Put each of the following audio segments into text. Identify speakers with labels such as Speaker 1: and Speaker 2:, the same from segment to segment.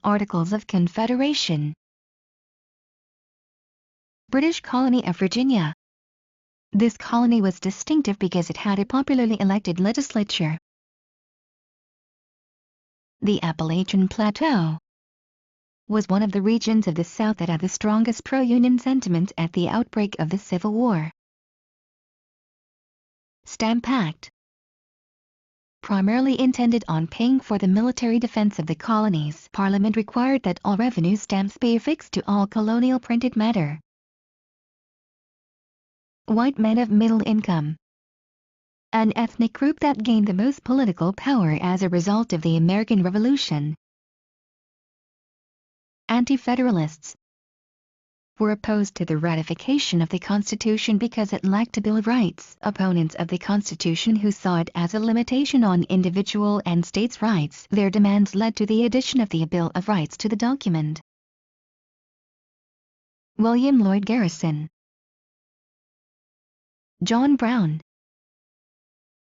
Speaker 1: Articles of Confederation. British colony of Virginia. This colony was distinctive because it had a popularly elected legislature. The Appalachian Plateau was one of the regions of the South that had the strongest pro-Union sentiments at the outbreak of the Civil War. Stamp Act. Primarily intended on paying for the military defense of the colonies, Parliament required that all revenue stamps be affixed to all colonial printed matter. White men of middle income. An ethnic group that gained the most political power as a result of the American Revolution. Anti-Federalists were opposed to the ratification of the Constitution because it lacked a Bill of Rights. Opponents of the Constitution who saw it as a limitation on individual and states' rights, their demands led to the addition of the Bill of Rights to the document. William Lloyd Garrison. John Brown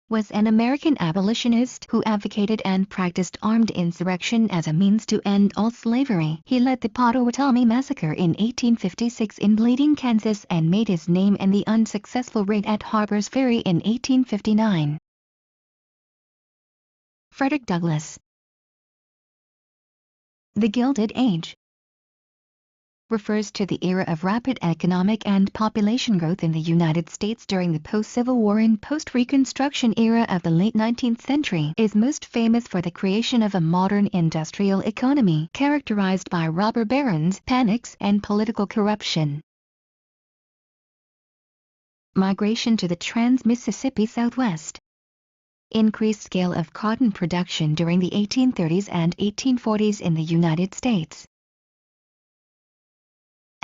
Speaker 1: was an American abolitionist who advocated and practiced armed insurrection as a means to end all slavery. He led the Pottawatomie Massacre in 1856 in Bleeding, Kansas, and made his name in the unsuccessful raid at Harper's Ferry in 1859. Frederick Douglass. The Gilded Age refers to the era of rapid economic and population growth in the United States during the post-Civil War and post-Reconstruction era of the late 19th century, is most famous for the creation of a modern industrial economy characterized by robber barons, panics, and political corruption. Migration to the Trans-Mississippi Southwest. Increased scale of cotton production during the 1830s and 1840s in the United States.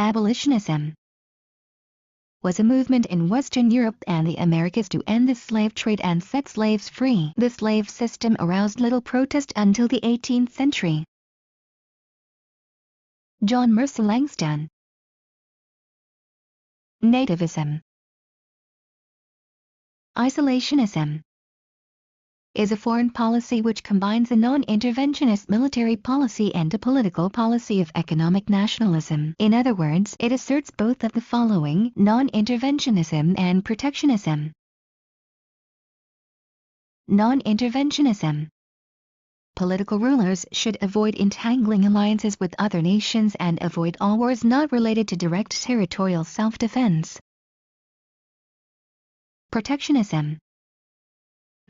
Speaker 1: Abolitionism was a movement in Western Europe and the Americas to end the slave trade and set slaves free. The slave system aroused little protest until the 18th century. John Mercer Langston. Nativism. Isolationism is a foreign policy which combines a non-interventionist military policy and a political policy of economic nationalism. In other words, it asserts both of the following: non-interventionism and protectionism. Non-interventionism. Political rulers should avoid entangling alliances with other nations and avoid all wars not related to direct territorial self-defense. Protectionism.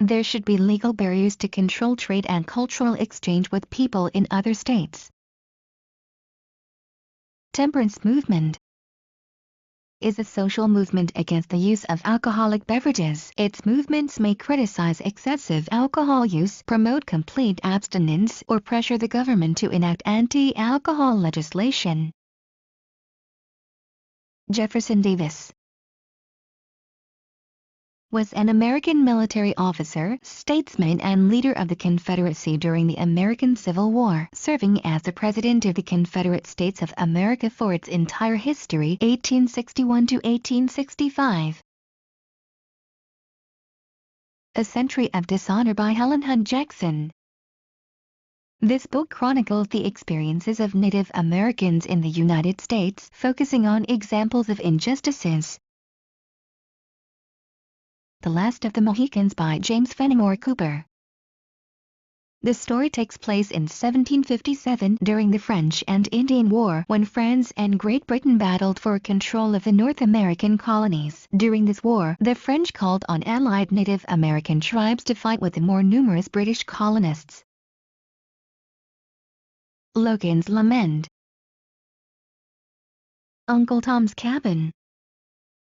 Speaker 1: There should be legal barriers to control trade and cultural exchange with people in other states. Temperance movement is a social movement against the use of alcoholic beverages. Its movements may criticize excessive alcohol use, promote complete abstinence, or pressure the government to enact anti-alcohol legislation. Jefferson Davis was an American military officer, statesman, and leader of the Confederacy during the American Civil War, serving as the President of the Confederate States of America for its entire history, 1861 to 1865. A Century of Dishonor by Helen Hunt Jackson. This book chronicles the experiences of Native Americans in the United States, focusing on examples of injustices. The Last of the Mohicans by James Fenimore Cooper. The story takes place in 1757 during the French and Indian War, when France and Great Britain battled for control of the North American colonies. During this war, the French called on allied Native American tribes to fight with the more numerous British colonists. Logan's Lament. Uncle Tom's Cabin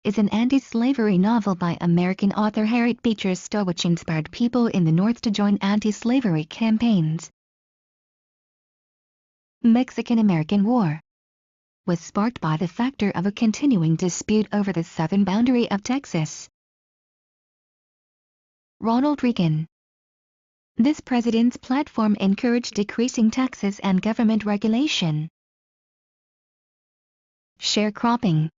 Speaker 1: is an anti-slavery novel by American author Harriet Beecher Stowe which inspired people in the North to join anti-slavery campaigns. Mexican-American War was sparked by the factor of a continuing dispute over the southern boundary of Texas. Ronald Reagan. This president's platform encouraged decreasing taxes and government regulation. Sharecropping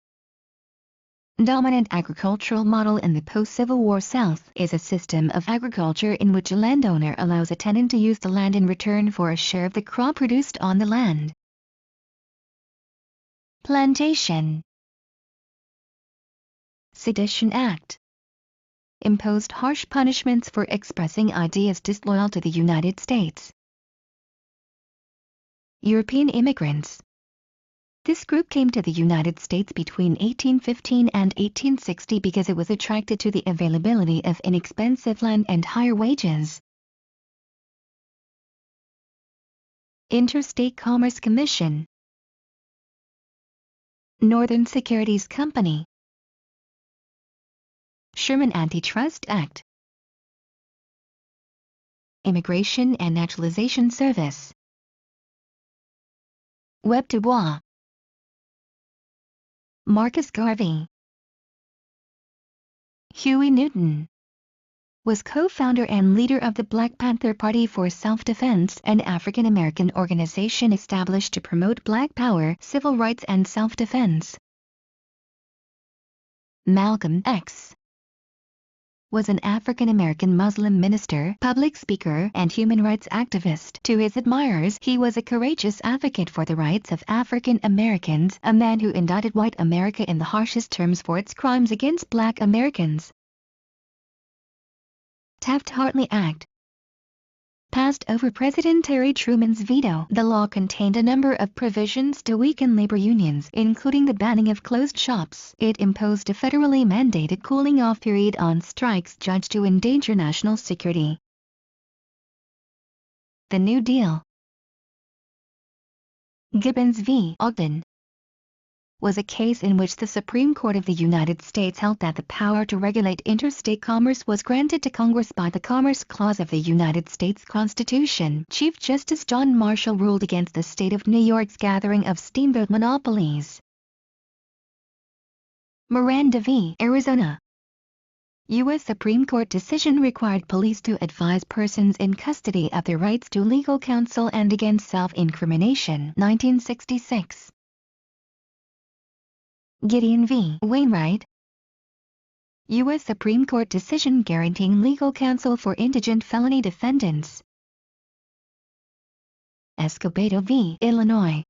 Speaker 1: Dominant agricultural model in the post-Civil War South is a system of agriculture in which a landowner allows a tenant to use the land in return for a share of the crop produced on the land. Plantation. Sedition Act imposed harsh punishments for expressing ideas disloyal to the United States. European immigrants. This group came to the United States between 1815 and 1860 because it was attracted to the availability of inexpensive land and higher wages. Interstate Commerce Commission. Northern Securities Company. Sherman Antitrust Act. Immigration and Naturalization Service. Webb du Bois. Marcus Garvey. Huey Newton was co-founder and leader of the Black Panther Party for Self-Defense, an African-American organization established to promote Black power, civil rights and self-defense. Malcolm X was an African-American Muslim minister, public speaker, and human rights activist. To his admirers, he was a courageous advocate for the rights of African Americans, a man who indicted white America in the harshest terms for its crimes against Black Americans. Taft-Hartley Act passed over President Harry Truman's veto. The law contained a number of provisions to weaken labor unions, including the banning of closed shops. It imposed a federally mandated cooling-off period on strikes judged to endanger national security. The New Deal. Gibbons v. Ogden was a case in which the Supreme Court of the United States held that the power to regulate interstate commerce was granted to Congress by the Commerce Clause of the United States Constitution. Chief Justice John Marshall ruled against the state of New York's gathering of steamboat monopolies. Miranda v. Arizona. U.S. Supreme Court decision required police to advise persons in custody of their rights to legal counsel and against self-incrimination. 1966. Gideon v. Wainwright. U.S. Supreme Court decision guaranteeing legal counsel for indigent felony defendants. Escobedo v. Illinois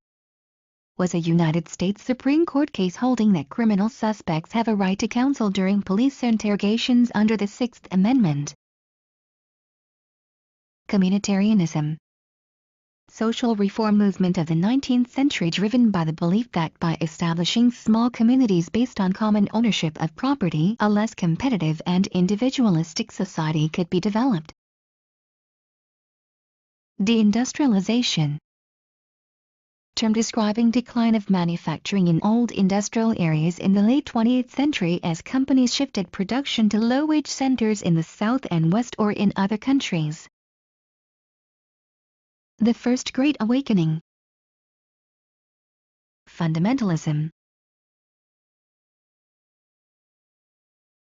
Speaker 1: was a United States Supreme Court case holding that criminal suspects have a right to counsel during police interrogations under the Sixth Amendment. Communitarianism. Social reform movement of the 19th century driven by the belief that by establishing small communities based on common ownership of property, a less competitive and individualistic society could be developed. Deindustrialization. Term describing decline of manufacturing in old industrial areas in the late 20th century as companies shifted production to low-wage centers in the South and West or in other countries. The First Great Awakening. Fundamentalism.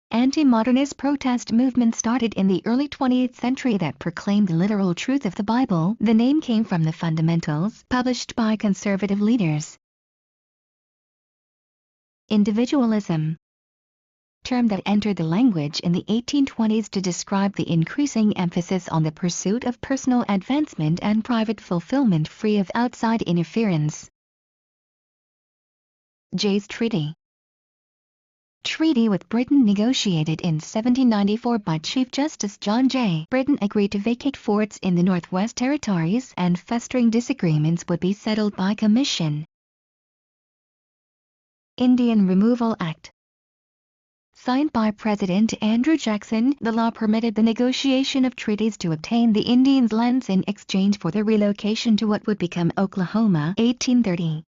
Speaker 1: Anti-modernist protest movement started in the early 20th century that proclaimed the literal truth of the Bible. The name came from the Fundamentals, published by conservative leaders. Individualism. Term that entered the language in the 1820s to describe the increasing emphasis on the pursuit of personal advancement and private fulfillment free of outside interference. Jay's Treaty. Treaty with Britain negotiated in 1794 by Chief Justice John Jay. Britain agreed to vacate forts in the Northwest Territories and festering disagreements would be settled by commission. Indian Removal Act. Signed by President Andrew Jackson, the law permitted the negotiation of treaties to obtain the Indians' lands in exchange for their relocation to what would become Oklahoma. 1830.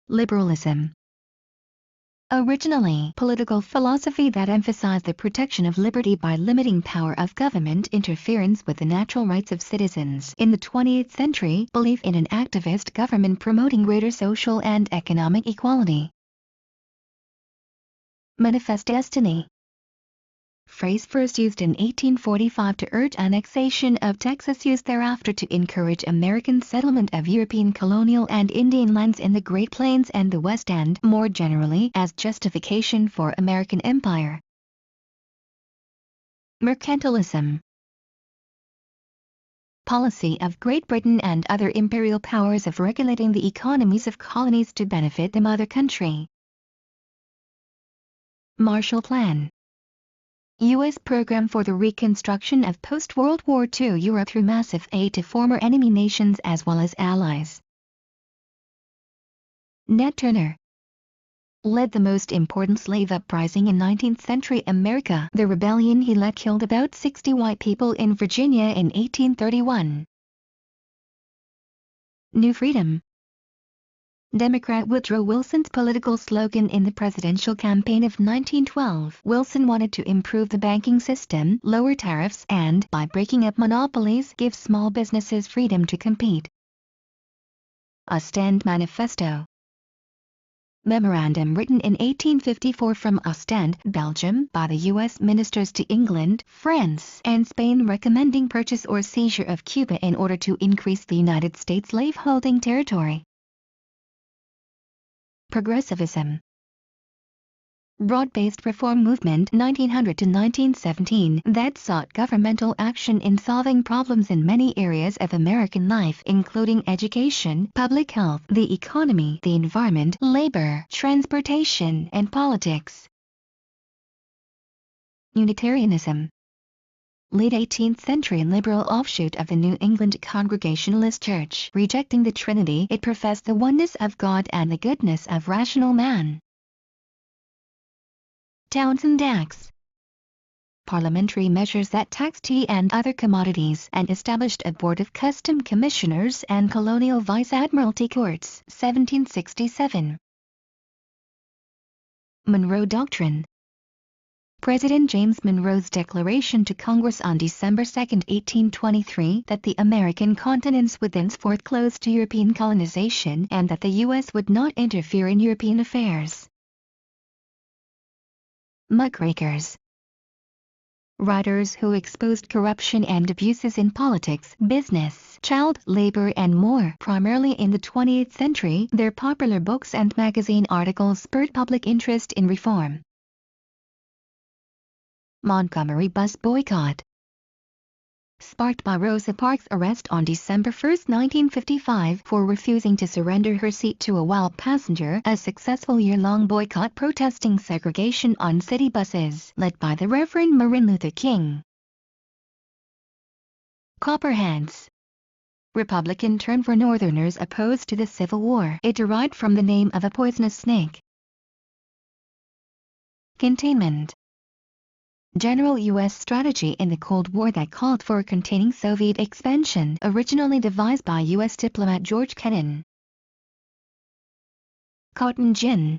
Speaker 1: Liberalism. Originally, political philosophy that emphasized the protection of liberty by limiting power of government interference with the natural rights of citizens. In the 20th century, belief in an activist government promoting greater social and economic equality. Manifest Destiny. phrase first used in 1845 to urge annexation of Texas, used thereafter to encourage American settlement of European colonial and Indian lands in the Great Plains and the West End, more generally as justification for American empire. Mercantilism. Policy of Great Britain and other imperial powers of regulating the economies of colonies to benefit the mother country. Marshall Plan. U.S. program for the reconstruction of post-World War II Europe through massive aid to former enemy nations as well as allies. Nat Turner led the most important slave uprising in 19th century America. The rebellion he led killed about 60 white people in Virginia in 1831. New Freedom. Democrat Woodrow Wilson's political slogan in the presidential campaign of 1912. Wilson wanted to improve the banking system, lower tariffs, and, by breaking up monopolies, give small businesses freedom to compete. Ostend Manifesto. Memorandum written in 1854 from Ostend, Belgium, by the U.S. ministers to England, France, and Spain recommending purchase or seizure of Cuba in order to increase the United States slave-holding territory. Progressivism. Broad-based reform movement 1900 to 1917 that sought governmental action in solving problems in many areas of American life, including education, public health, the economy, the environment, labor, transportation, and politics. Unitarianism. Late 18th century liberal offshoot of the New England Congregationalist Church. Rejecting the Trinity, it professed the oneness of God and the goodness of rational man. Townshend Acts. Parliamentary measures that taxed tea and other commodities and established a board of custom commissioners and colonial vice-admiralty courts. 1767. Monroe Doctrine. President James Monroe's declaration to Congress on December 2, 1823, that the American continents would thenceforth close to European colonization and that the U.S. would not interfere in European affairs. Muckrakers. Writers who exposed corruption and abuses in politics, business, child labor and more. Primarily in the 20th century, their popular books and magazine articles spurred public interest in reform. Montgomery bus boycott. Sparked by Rosa Parks' arrest on December 1, 1955, for refusing to surrender her seat to a while passenger, a successful year-long boycott protesting segregation on city buses, led by the Reverend Martin Luther King. Copperheads. Republican term for Northerners opposed to the Civil War. It derived from the name of a poisonous snake. Containment. General U.S. strategy in the Cold War that called for containing Soviet expansion, originally devised by U.S. diplomat George Kennan. Cotton gin.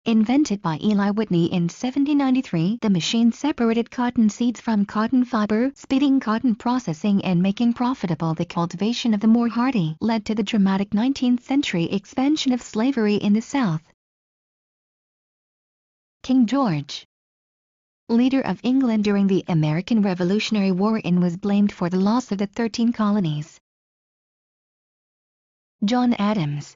Speaker 1: Invented by Eli Whitney in 1793, the machine separated cotton seeds from cotton fiber, speeding cotton processing and making profitable the cultivation of the more hardy, led to the dramatic 19th century expansion of slavery in the South. King George. Leader of England during the American Revolutionary War and was blamed for the loss of the 13 colonies. John Adams.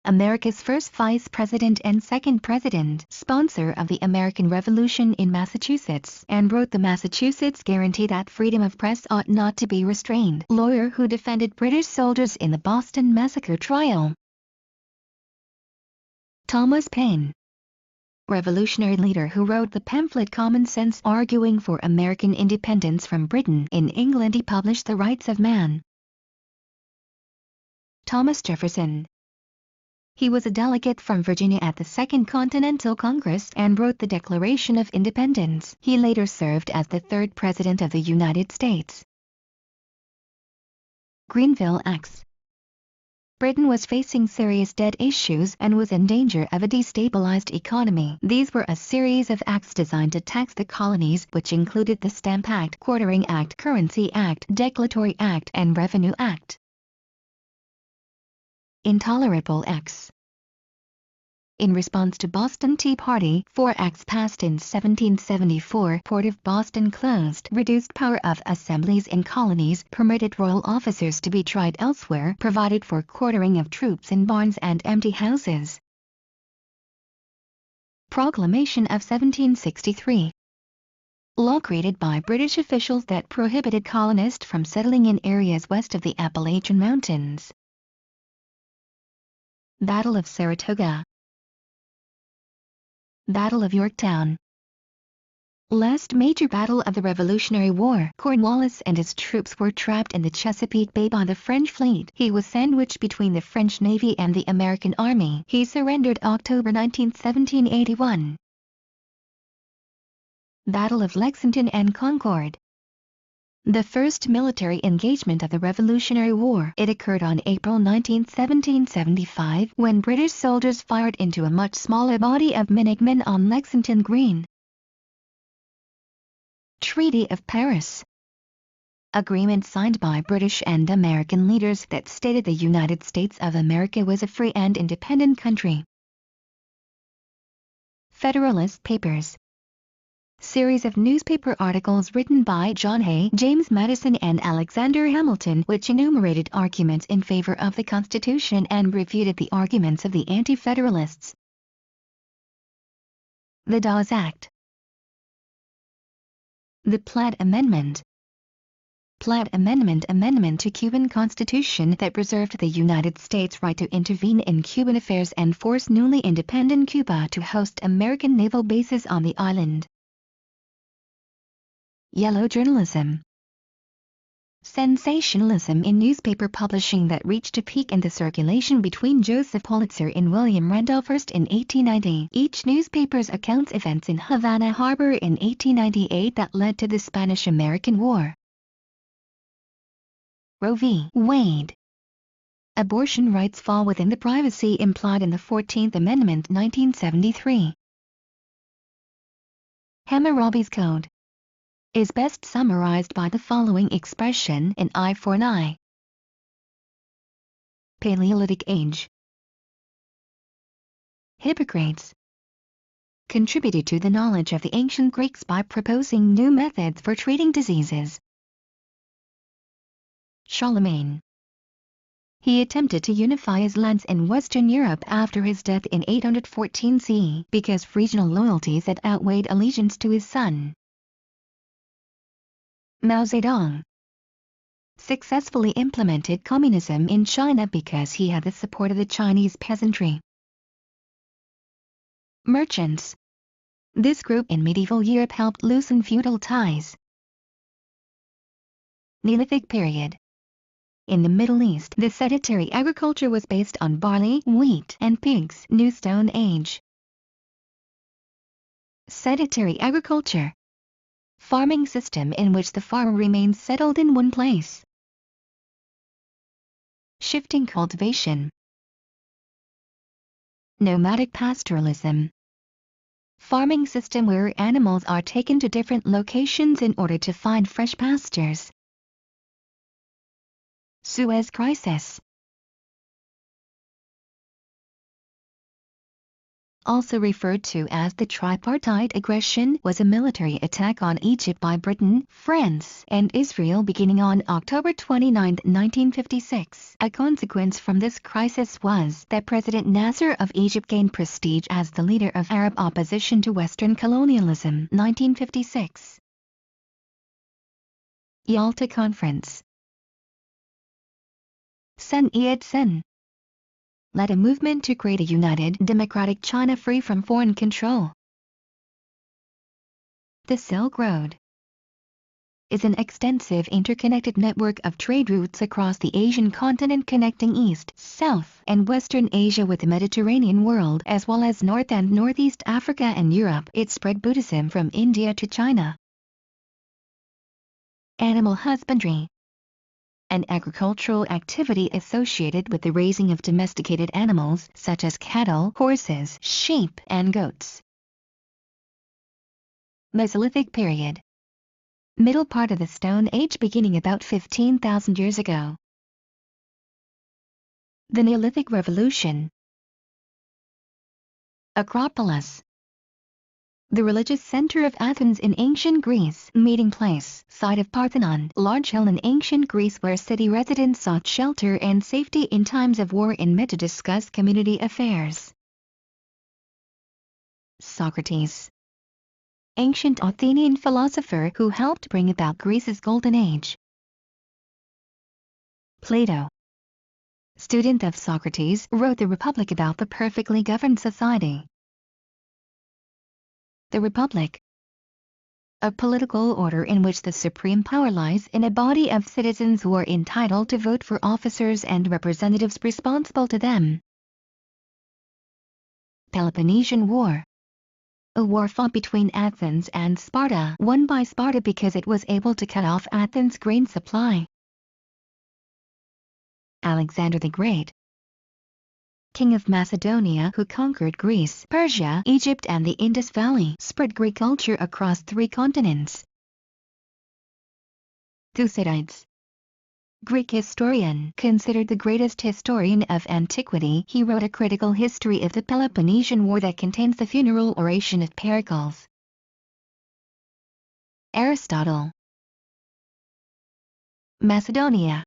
Speaker 1: America's first vice president and second president, sponsor of the American Revolution in Massachusetts, and wrote the Massachusetts Guarantee that freedom of press ought not to be restrained. Lawyer who defended British soldiers in the Boston Massacre trial. Thomas Paine. Revolutionary leader who wrote the pamphlet Common Sense arguing for American independence from Britain. In England he published The Rights of Man. Thomas Jefferson. He was a delegate from Virginia at the Second Continental Congress and wrote the Declaration of Independence. He later served as the third President of the United States. Greenville Acts. Britain was facing serious debt issues and was in danger of a destabilized economy. These were a series of acts designed to tax the colonies, which included the Stamp Act, Quartering Act, Currency Act, Declaratory Act, and Revenue Act. Intolerable acts. In response to Boston Tea Party, 4 acts passed in 1774. Port of Boston closed, reduced power of assemblies in colonies, permitted royal officers to be tried elsewhere, provided for quartering of troops in barns and empty houses. Proclamation of 1763. Law created by British officials that prohibited colonists from settling in areas west of the Appalachian Mountains. Battle of Saratoga. Battle of Yorktown. Last major battle of the Revolutionary War. Cornwallis and his troops were trapped in the Chesapeake Bay by the French fleet. He was sandwiched between the French Navy and the American Army. He surrendered October 19, 1781. Battle of Lexington and Concord. The first military engagement of the Revolutionary War. It occurred on April 19, 1775, when British soldiers fired into a much smaller body of Minutemen on Lexington Green. Treaty of Paris. Agreement signed by British and American leaders that stated the United States of America was a free and independent country. Federalist Papers. Series of newspaper articles written by John Hay, James Madison and Alexander Hamilton, which enumerated arguments in favor of the Constitution and refuted the arguments of the Anti-Federalists. The Dawes Act. The Platt Amendment. Platt Amendment to Cuban Constitution that preserved the United States' right to intervene in Cuban affairs and force newly independent Cuba to host American naval bases on the island. Yellow journalism. Sensationalism in newspaper publishing that reached a peak in the circulation between Joseph Pulitzer and William Randolph Hearst in 1890. Each newspaper's accounts events in Havana Harbor in 1898 that led to the Spanish-American War. Roe v. Wade. Abortion rights fall within the privacy implied in the 14th Amendment 1973. Hammurabi's Code is best summarized by the following expression: an eye for an eye. Paleolithic Age. Hippocrates contributed to the knowledge of the ancient Greeks by proposing new methods for treating diseases. Charlemagne. He attempted to unify his lands in Western Europe after his death in 814 CE because regional loyalties had outweighed allegiance to his son. Mao Zedong successfully implemented communism in China because he had the support of the Chinese peasantry. Merchants. This group in medieval Europe helped loosen feudal ties. Neolithic period. In the Middle East, the sedentary agriculture was based on barley, wheat, and pigs. New Stone Age. Sedentary agriculture. Farming system in which the farmer remains settled in one place. Shifting cultivation. Nomadic pastoralism. Farming system where animals are taken to different locations in order to find fresh pastures. Suez Crisis. Also referred to as the Tripartite Aggression, was a military attack on Egypt by Britain, France, and Israel beginning on October 29, 1956. A consequence from this crisis was that President Nasser of Egypt gained prestige as the leader of Arab opposition to Western colonialism. 1956. Yalta Conference. Sun Yat-sen led a movement to create a united, democratic China free from foreign control. The Silk Road is an extensive interconnected network of trade routes across the Asian continent connecting East, South, and Western Asia with the Mediterranean world as well as North and Northeast Africa and Europe. It spread Buddhism from India to China. Animal husbandry. An agricultural activity associated with the raising of domesticated animals such as cattle, horses, sheep, and goats. Mesolithic period. Middle part of the Stone Age beginning about 15,000 years ago. The Neolithic Revolution. Acropolis. The religious center of Athens in ancient Greece, meeting place, site of Parthenon, large hill in ancient Greece where city residents sought shelter and safety in times of war and met to discuss community affairs. Socrates. Ancient Athenian philosopher who helped bring about Greece's golden age. Plato. Student of Socrates, wrote the Republic about the perfectly governed society. The Republic. A political order in which the supreme power lies in a body of citizens who are entitled to vote for officers and representatives responsible to them. Peloponnesian War. A war fought between Athens and Sparta, won by Sparta because it was able to cut off Athens' grain supply. Alexander the Great. King of Macedonia who conquered Greece, Persia, Egypt and the Indus Valley, spread Greek culture across 3 continents. Thucydides. Greek historian, considered the greatest historian of antiquity, he wrote a critical history of the Peloponnesian War that contains the funeral oration of Pericles. Aristotle. Macedonia.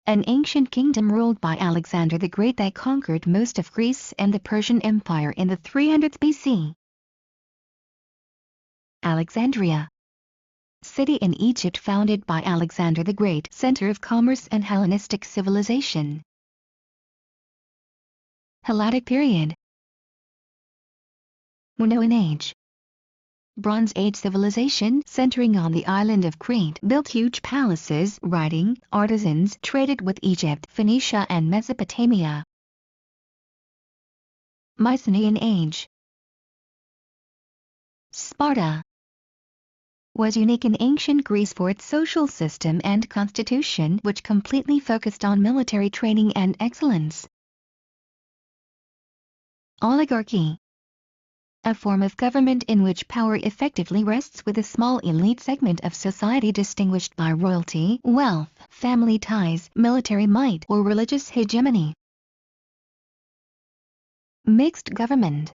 Speaker 1: An ancient kingdom ruled by Alexander the Great that conquered most of Greece and the Persian Empire in the 300s BC. Alexandria. City in Egypt founded by Alexander the Great, center of commerce and Hellenistic civilization. Helladic period. Minoan Age. Bronze Age civilization centering on the island of Crete built huge palaces, writing, artisans traded with Egypt, Phoenicia and Mesopotamia. Mycenaean Age. Sparta was unique in ancient Greece for its social system and constitution, which completely focused on military training and excellence. Oligarchy. A form of government in which power effectively rests with a small elite segment of society distinguished by royalty, wealth, family ties, military might, or religious hegemony. Mixed government.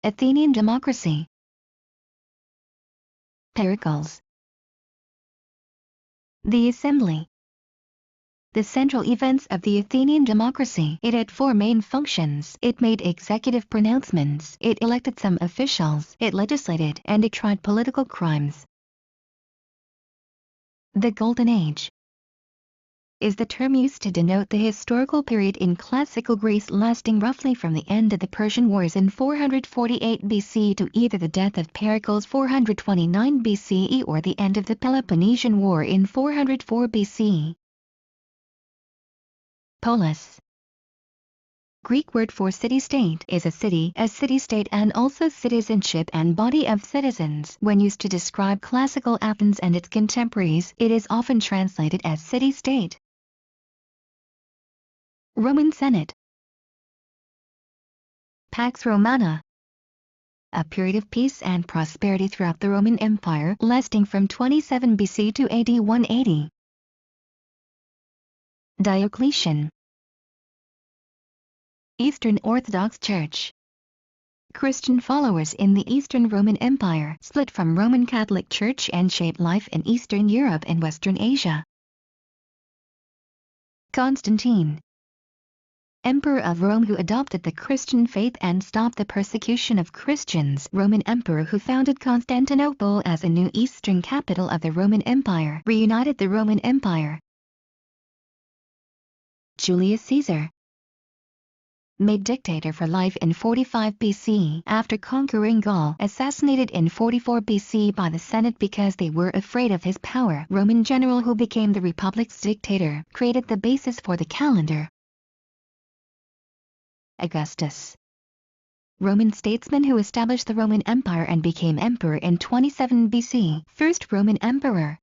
Speaker 1: Athenian democracy. Pericles. The Assembly. The central events of the Athenian democracy. It had 4 main functions. It made executive pronouncements, it elected some officials, it legislated, and it tried political crimes. The Golden Age is the term used to denote the historical period in classical Greece lasting roughly from the end of the Persian Wars in 448 BC to either the death of Pericles 429 BCE or the end of the Peloponnesian War in 404 BC. Polis. Greek word for city-state is a city-state and also citizenship and body of citizens. When used to describe classical Athens and its contemporaries, it is often translated as city-state. Roman Senate. Pax Romana. A period of peace and prosperity throughout the Roman Empire, lasting from 27 BC to AD 180. Diocletian. Eastern Orthodox Church. Christian followers in the Eastern Roman Empire split from Roman Catholic Church and shaped life in Eastern Europe and Western Asia. Constantine. Emperor of Rome who adopted the Christian faith and stopped the persecution of Christians. Roman Emperor who founded Constantinople as a new eastern capital of the Roman Empire, reunited the Roman Empire. Julius Caesar. Made dictator for life in 45 BC after conquering Gaul, assassinated in 44 BC by the Senate because they were afraid of his power. Roman general who became the Republic's dictator, created the basis for the calendar. Augustus. Roman statesman who established the Roman Empire and became emperor in 27 BC, first Roman emperor.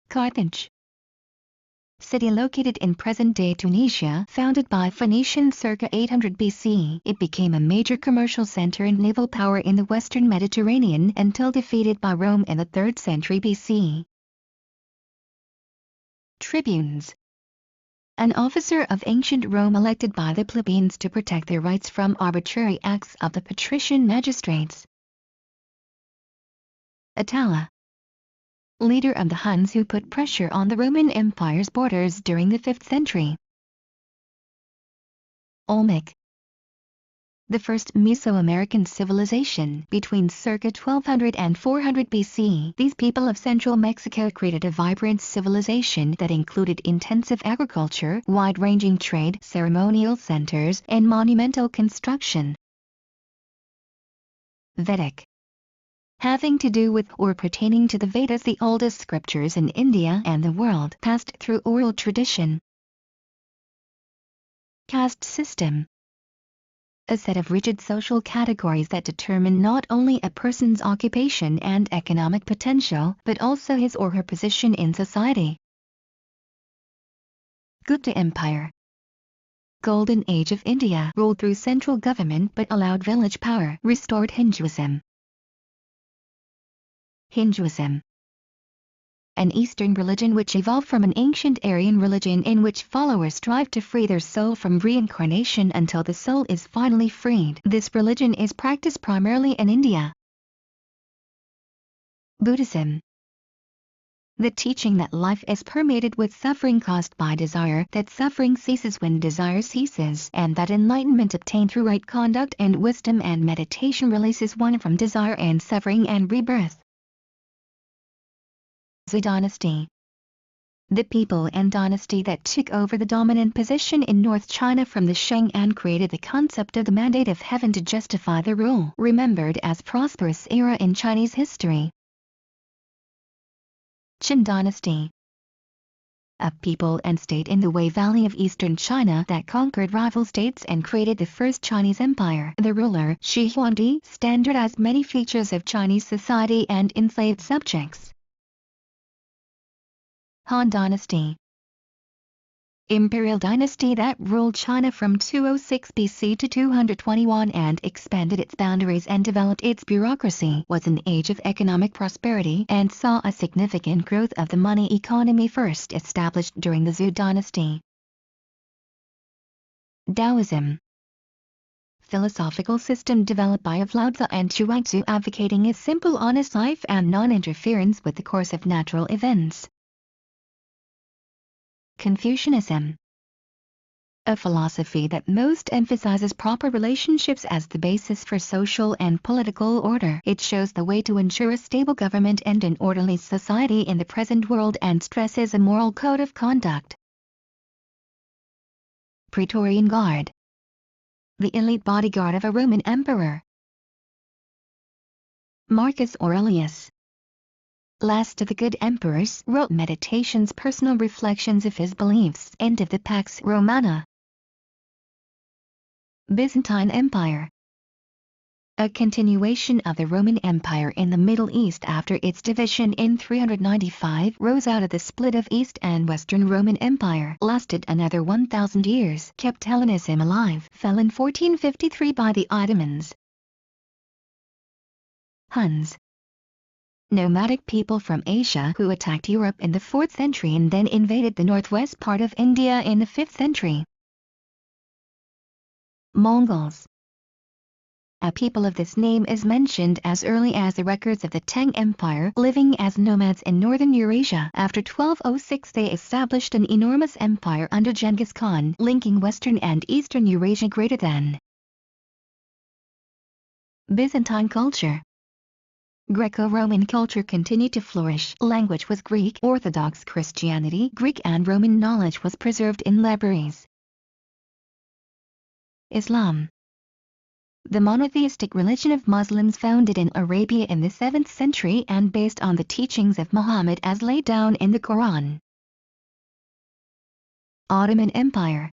Speaker 1: Carthage. City located in present-day Tunisia, founded by Phoenicians circa 800 BC, it became a major commercial center and naval power in the western Mediterranean until defeated by Rome in the 3rd century BC. Tribunes. an officer of ancient Rome elected by the plebeians to protect their rights from arbitrary acts of the patrician magistrates. Attila, leader of the Huns who put pressure on the Roman Empire's borders during the 5th century. Olmec, the first Mesoamerican civilization between circa 1200 and 400 BC. These people of central Mexico created a vibrant civilization that included intensive agriculture, wide-ranging trade, ceremonial centers, and monumental construction. Vedic, having to do with or pertaining to the Vedas, the oldest scriptures in India and the world, passed through oral tradition. Caste system, a set of rigid social categories that determine not only a person's occupation and economic potential, but also his or her position in society. Gupta Empire, Golden Age of India, ruled through central government but allowed village power. Restored Hinduism. Hinduism, an Eastern religion which evolved from an ancient Aryan religion in which followers strive to free their soul from reincarnation until the soul is finally freed. This religion is practiced primarily in India. Buddhism, the teaching that life is permeated with suffering caused by desire, that suffering ceases when desire ceases, and that enlightenment obtained through right conduct and wisdom and meditation releases one from desire and suffering and rebirth. Zhou dynasty, the people and dynasty that took over the dominant position in North China from the Shang and created the concept of the mandate of heaven to justify the rule, remembered as prosperous era in Chinese history. Qin dynasty, a people and state in the Wei Valley of eastern China that conquered rival states and created the first Chinese empire. The ruler, Shi Huangdi, standardized many features of Chinese society and enslaved subjects. Han dynasty, imperial dynasty that ruled China from 206 BC to 221 and expanded its boundaries and developed its bureaucracy, was an age of economic prosperity and saw a significant growth of the money economy first established during the Zhou dynasty. Taoism, philosophical system developed by Lao Tzu and Zhuangzi advocating a simple honest life and non-interference with the course of natural events. Confucianism, a philosophy that most emphasizes proper relationships as the basis for social and political order. It shows the way to ensure a stable government and an orderly society in the present world and stresses a moral code of conduct. Praetorian Guard, the elite bodyguard of a Roman emperor. Marcus Aurelius, last of the good emperors, wrote Meditations, personal reflections of his beliefs. End of the Pax Romana. Byzantine Empire, a continuation of the Roman Empire in the Middle East after its division in 395, rose out of the split of East and Western Roman Empire, lasted another 1,000 years, kept Hellenism alive, fell in 1453 by the Ottomans. Huns, nomadic people from Asia who attacked Europe in the 4th century and then invaded the northwest part of India in the 5th century. Mongols, a people of this name is mentioned as early as the records of the Tang Empire, living as nomads in northern Eurasia. After 1206 they established an enormous empire under Genghis Khan, linking western and eastern Eurasia greater than. Byzantine culture, Greco-Roman culture continued to flourish. Language was Greek. Orthodox Christianity, Greek and Roman knowledge was preserved in libraries. Islam, the monotheistic religion of Muslims founded in Arabia in the 7th century and based on the teachings of Muhammad as laid down in the Quran. Ottoman Empire,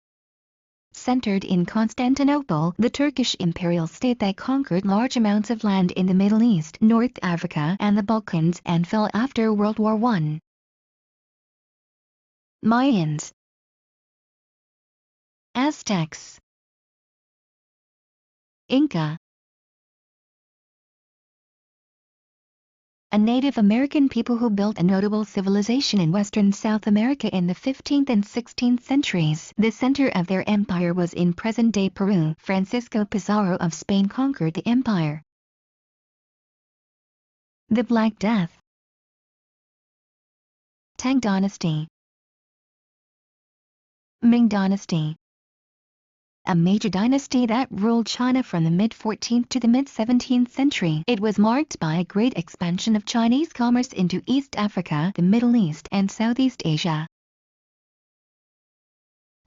Speaker 1: centered in Constantinople, the Turkish imperial state that conquered large amounts of land in the Middle East, North Africa, and the Balkans and fell after World War I. Mayans, Aztecs, Inca, a Native American people who built a notable civilization in western South America in the 15th and 16th centuries. The center of their empire was in present-day Peru. Francisco Pizarro of Spain conquered the empire. The Black Death. Tang Dynasty. Ming Dynasty. A major dynasty that ruled China from the mid-14th to the mid-17th century. It was marked by a great expansion of Chinese commerce into East Africa, the Middle East, and Southeast Asia.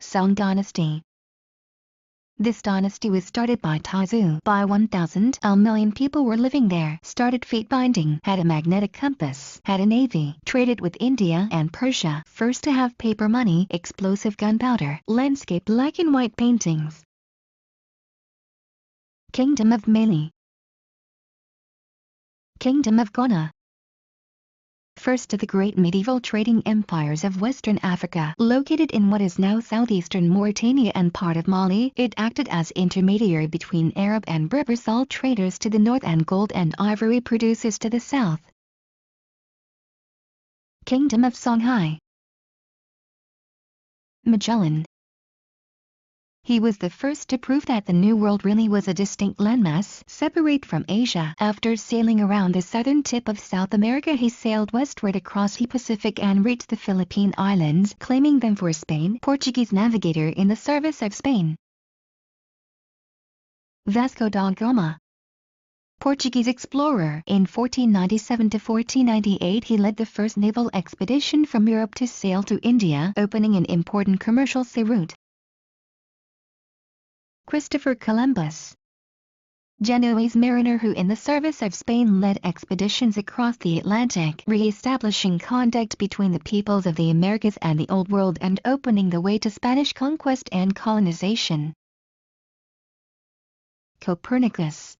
Speaker 1: Song Dynasty. This dynasty was started by Taizu. By 1000, a million people were living there, started feet binding, had a magnetic compass, had a navy, traded with India and Persia, first to have paper money, explosive gunpowder, landscape black and white paintings. Kingdom of Mali. Kingdom of Ghana. First of the great medieval trading empires of Western Africa, located in what is now southeastern Mauritania and part of Mali, it acted as intermediary between Arab and Berber salt traders to the north and gold and ivory producers to the south. Kingdom of Songhai. Magellan. He was the first to prove that the New World really was a distinct landmass, separate from Asia. After sailing around the southern tip of South America, he sailed westward across the Pacific and reached the Philippine Islands, claiming them for Spain. Portuguese navigator in the service of Spain. Vasco da Gama. Portuguese explorer. In 1497 to 1498 he led the first naval expedition from Europe to sail to India, opening an important commercial sea route. Christopher Columbus. Genoese mariner who in the service of Spain led expeditions across the Atlantic, re-establishing contact between the peoples of the Americas and the Old World and opening the way to Spanish conquest and colonization. Copernicus.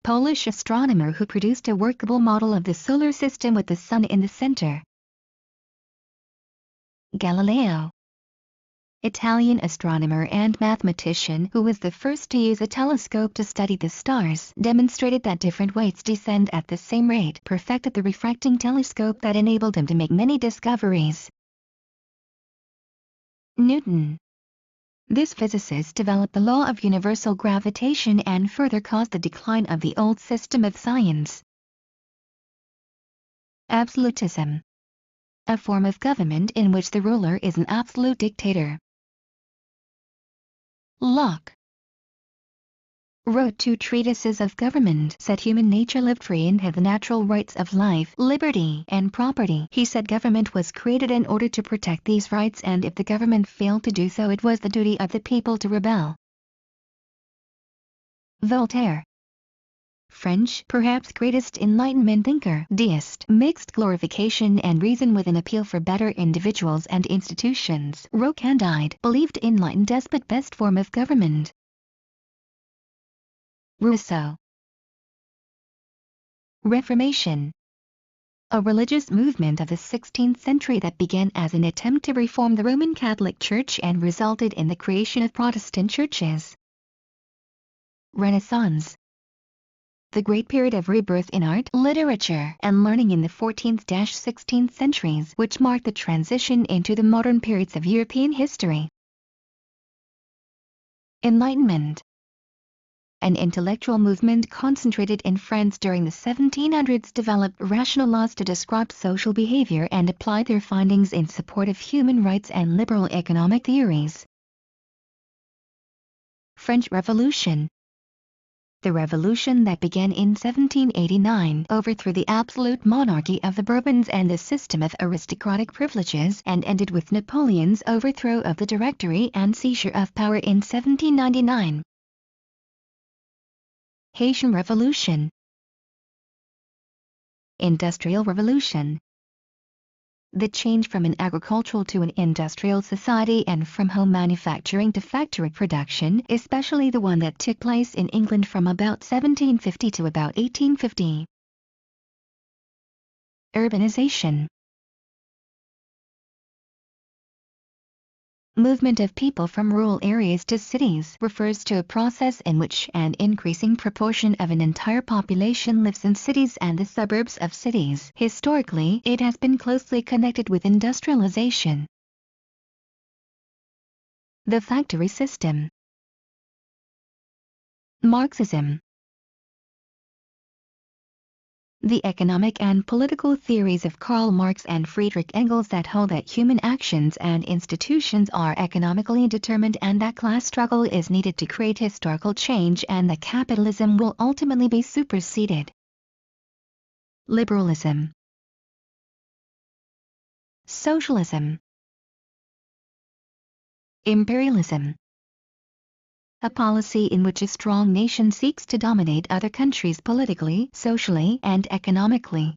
Speaker 1: Polish astronomer who produced a workable model of the solar system with the sun in the center. Galileo. Italian astronomer and mathematician who was the first to use a telescope to study the stars, demonstrated that different weights descend at the same rate, perfected the refracting telescope that enabled him to make many discoveries. Newton. This physicist developed the law of universal gravitation and further caused the decline of the old system of science. Absolutism. A form of government in which the ruler is an absolute dictator. Locke wrote 2 treatises of government, said human nature lived free and had the natural rights of life, liberty, and property. He said government was created in order to protect these rights, and if the government failed to do so, it was the duty of the people to rebel. Voltaire. French, perhaps greatest Enlightenment thinker, deist, mixed glorification and reason with an appeal for better individuals and institutions. Candide, believed enlightened despot best form of government. Rousseau. Reformation. A religious movement of the 16th century that began as an attempt to reform the Roman Catholic Church and resulted in the creation of Protestant churches. Renaissance. The great period of rebirth in art, literature, and learning in the 14th–16th centuries, which marked the transition into the modern periods of European history. Enlightenment. An intellectual movement concentrated in France during the 1700s developed rational laws to describe social behavior and applied their findings in support of human rights and liberal economic theories. French Revolution. The revolution that began in 1789 overthrew the absolute monarchy of the Bourbons and the system of aristocratic privileges and ended with Napoleon's overthrow of the Directory and seizure of power in 1799. Haitian Revolution. Industrial Revolution. The change from an agricultural to an industrial society and from home manufacturing to factory production, especially the one that took place in England from about 1750 to about 1850. Urbanization. Movement of people from rural areas to cities refers to a process in which an increasing proportion of an entire population lives in cities and the suburbs of cities. Historically, it has been closely connected with industrialization. The factory system. Marxism. The economic and political theories of Karl Marx and Friedrich Engels that hold that human actions and institutions are economically determined and that class struggle is needed to create historical change and that capitalism will ultimately be superseded. Liberalism. Socialism. Imperialism. A policy in which a strong nation seeks to dominate other countries politically, socially, and economically.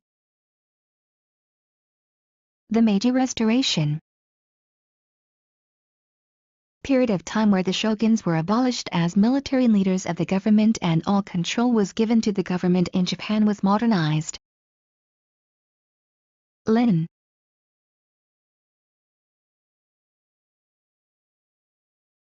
Speaker 1: The Meiji Restoration. Period of time where the shoguns were abolished as military leaders of the government and all control was given to the government in Japan was modernized. Lenin.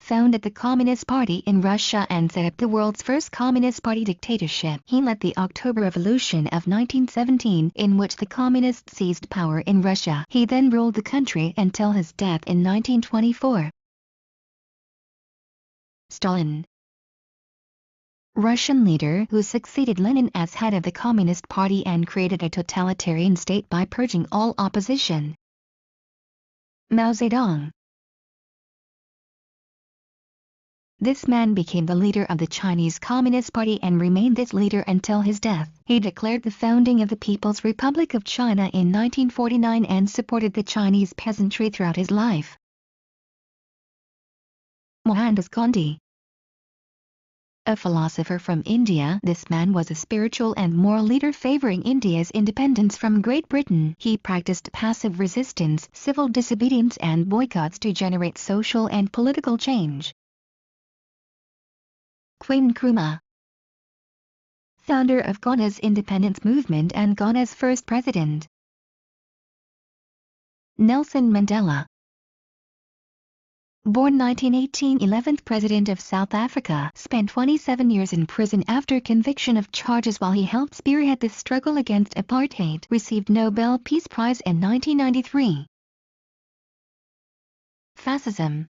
Speaker 1: Founded the Communist Party in Russia and set up the world's first Communist Party dictatorship. He led the October Revolution of 1917 in which the Communists seized power in Russia. He then ruled the country until his death in 1924. Stalin. Russian leader who succeeded Lenin as head of the Communist Party and created a totalitarian state by purging all opposition. Mao Zedong. This man became the leader of the Chinese Communist Party and remained its leader until his death. He declared the founding of the People's Republic of China in 1949 and supported the Chinese peasantry throughout his life. Mohandas Gandhi. A philosopher from India, this man was a spiritual and moral leader favoring India's independence from Great Britain. He practiced passive resistance, civil disobedience and boycotts to generate social and political change. Kwame Nkrumah. Founder of Ghana's independence movement and Ghana's first president. Nelson Mandela. Born 1918, 11th President of South Africa, spent 27 years in prison after conviction of charges while he helped spearhead the struggle against apartheid, received Nobel Peace Prize in 1993. Fascism.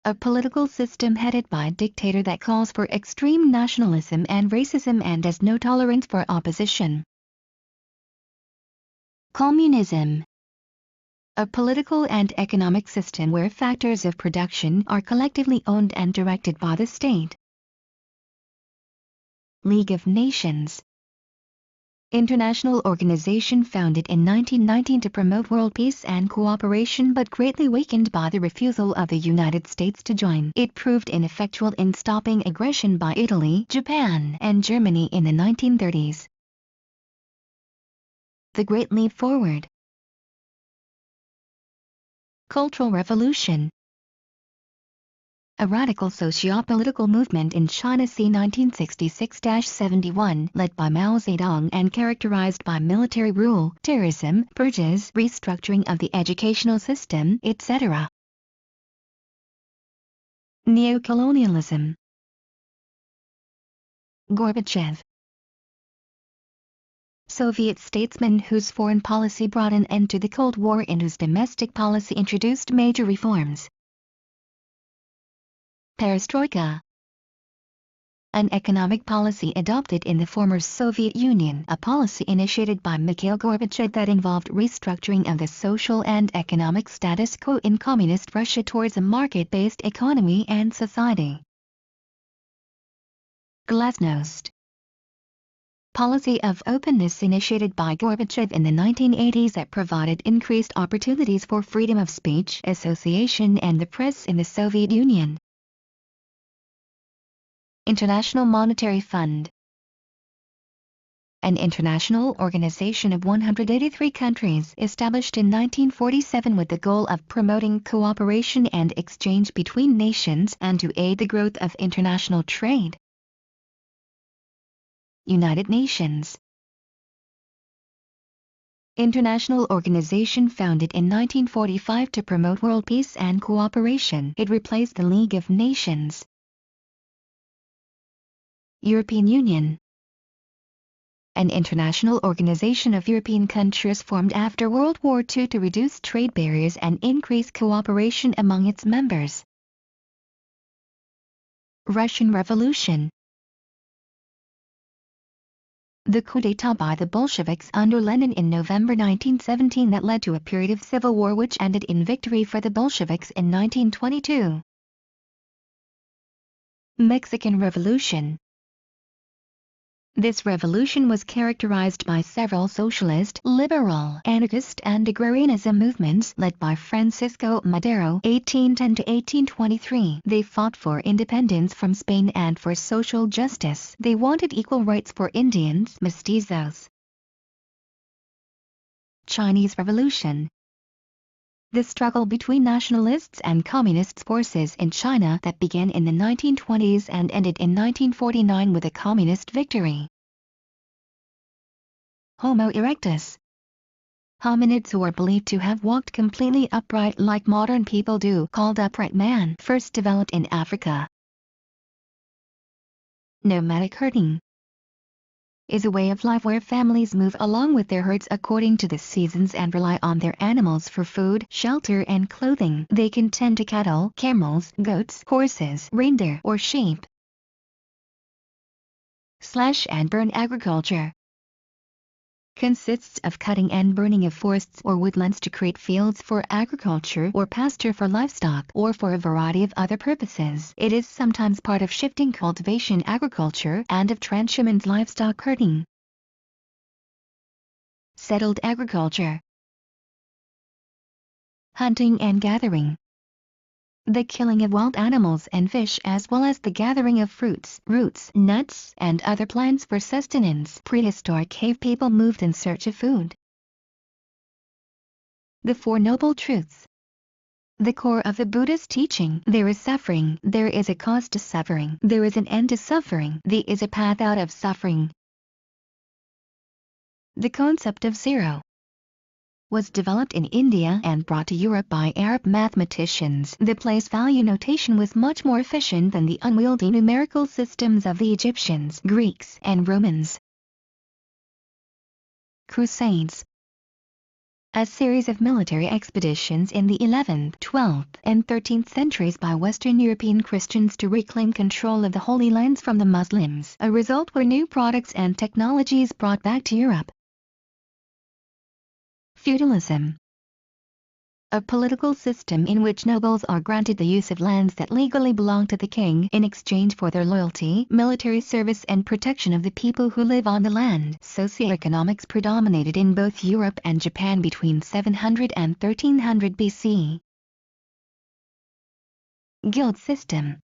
Speaker 1: A political system headed by a dictator that calls for extreme nationalism and racism and has no tolerance for opposition. Communism. A political and economic system where factors of production are collectively owned and directed by the state. League of Nations. International organization founded in 1919 to promote world peace and cooperation but greatly weakened by the refusal of the United States to join. It proved ineffectual in stopping aggression by Italy, Japan, and Germany in the 1930s. The Great Leap Forward. Cultural Revolution. A radical socio-political movement in China c. 1966-71 led by Mao Zedong and characterized by military rule, terrorism, purges, restructuring of the educational system, etc. Neocolonialism. Gorbachev. Soviet statesman whose foreign policy brought an end to the Cold War and whose domestic policy introduced major reforms. Perestroika. An economic policy adopted in the former Soviet Union, a policy initiated by Mikhail Gorbachev that involved restructuring of the social and economic status quo in communist Russia towards a market-based economy and society. Glasnost. Policy of openness initiated by Gorbachev in the 1980s that provided increased opportunities for freedom of speech, association and the press in the Soviet Union. International Monetary Fund. An international organization of 183 countries established in 1947 with the goal of promoting cooperation and exchange between nations and to aid the growth of international trade. United Nations. international organization founded in 1945 to promote world peace and cooperation. It replaced the League of Nations. European Union, an international organization of European countries formed after World War II to reduce trade barriers and increase cooperation among its members. Russian Revolution. The coup d'état by the Bolsheviks under Lenin in November 1917 that led to a period of civil war which ended in victory for the Bolsheviks in 1922. Mexican Revolution. This revolution was characterized by several socialist, liberal, anarchist and agrarianism movements led by Francisco Madero (1810–1823). They fought for independence from Spain and for social justice. They wanted equal rights for Indians, mestizos. Chinese Revolution. The struggle between nationalists and communist forces in China that began in the 1920s and ended in 1949 with a communist victory. Homo erectus. Hominids who are believed to have walked completely upright like modern people do, called upright man, first developed in Africa. Nomadic herding is a way of life where families move along with their herds according to the seasons and rely on their animals for food, shelter and clothing. They can tend to cattle, camels, goats, horses, reindeer or sheep. Slash and burn agriculture consists of cutting and burning of forests or woodlands to create fields for agriculture or pasture for livestock or for a variety of other purposes. It is sometimes part of shifting cultivation agriculture and of transhumance livestock herding. Settled agriculture. Hunting and gathering. The killing of wild animals and fish as well as the gathering of fruits, roots, nuts, and other plants for sustenance. Prehistoric cave people moved in search of food. The Four Noble Truths. The core of the Buddhist teaching. There is suffering, there is a cause to suffering, there is an end to suffering, there is a path out of suffering. The concept of zero was developed in India and brought to Europe by Arab mathematicians. The place value notation was much more efficient than the unwieldy numerical systems of the Egyptians, Greeks, and Romans. Crusades. A series of military expeditions in the 11th, 12th, and 13th centuries by Western European Christians to reclaim control of the Holy Lands from the Muslims. A result were new products and technologies brought back to Europe. Feudalism. A political system in which nobles are granted the use of lands that legally belong to the king in exchange for their loyalty, military service and protection of the people who live on the land. Socioeconomics predominated in both Europe and Japan between 700 and 1300 BC. Guild system.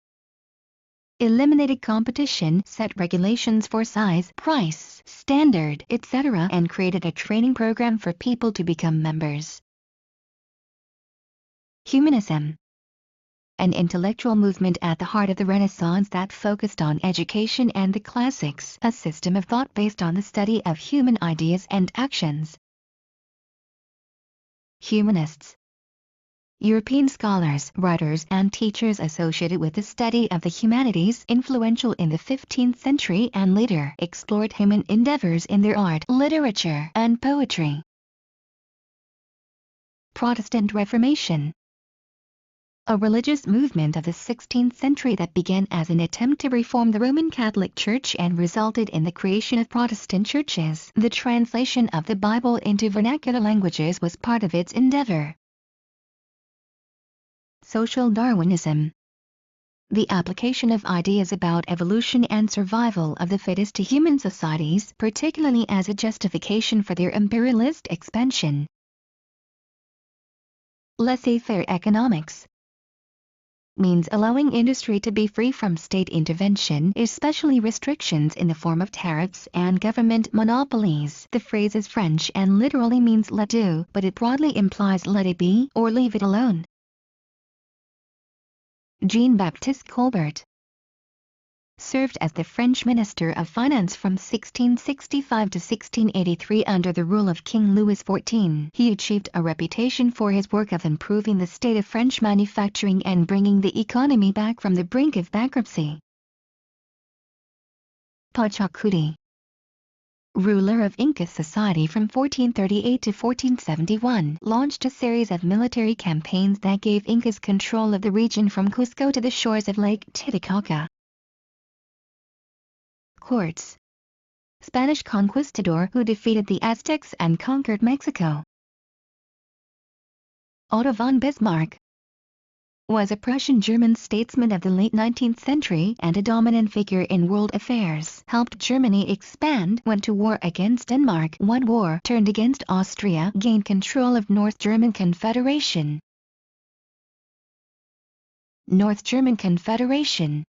Speaker 1: Eliminated competition, set regulations for size, price, standard, etc., and created a training program for people to become members. Humanism. An intellectual movement at the heart of the Renaissance that focused on education and the classics, a system of thought based on the study of human ideas and actions. Humanists. European scholars, writers, and teachers associated with the study of the humanities, influential in the 15th century and later, explored human endeavors in their art, literature, and poetry. Protestant Reformation. A religious movement of the 16th century that began as an attempt to reform the Roman Catholic Church and resulted in the creation of Protestant churches. The translation of the Bible into vernacular languages was part of its endeavor. Social Darwinism. The application of ideas about evolution and survival of the fittest to human societies, particularly as a justification for their imperialist expansion. Laissez-faire economics means allowing industry to be free from state intervention, especially restrictions in the form of tariffs and government monopolies. The phrase is French and literally means let do, but it broadly implies let it be or leave it alone. Jean-Baptiste Colbert. served as the French Minister of Finance from 1665 to 1683 under the rule of King Louis XIV. He achieved a reputation for his work of improving the state of French manufacturing and bringing the economy back from the brink of bankruptcy. Pachacuti, ruler of Inca society from 1438 to 1471, launched a series of military campaigns that gave Incas control of the region from Cusco to the shores of Lake Titicaca. Courts, Spanish conquistador who defeated the Aztecs and conquered Mexico. Otto von Bismarck was a Prussian-German statesman of the late 19th century and a dominant figure in world affairs. Helped Germany expand, went to war against Denmark, won war, turned against Austria, gained control of North German Confederation. North German Confederation.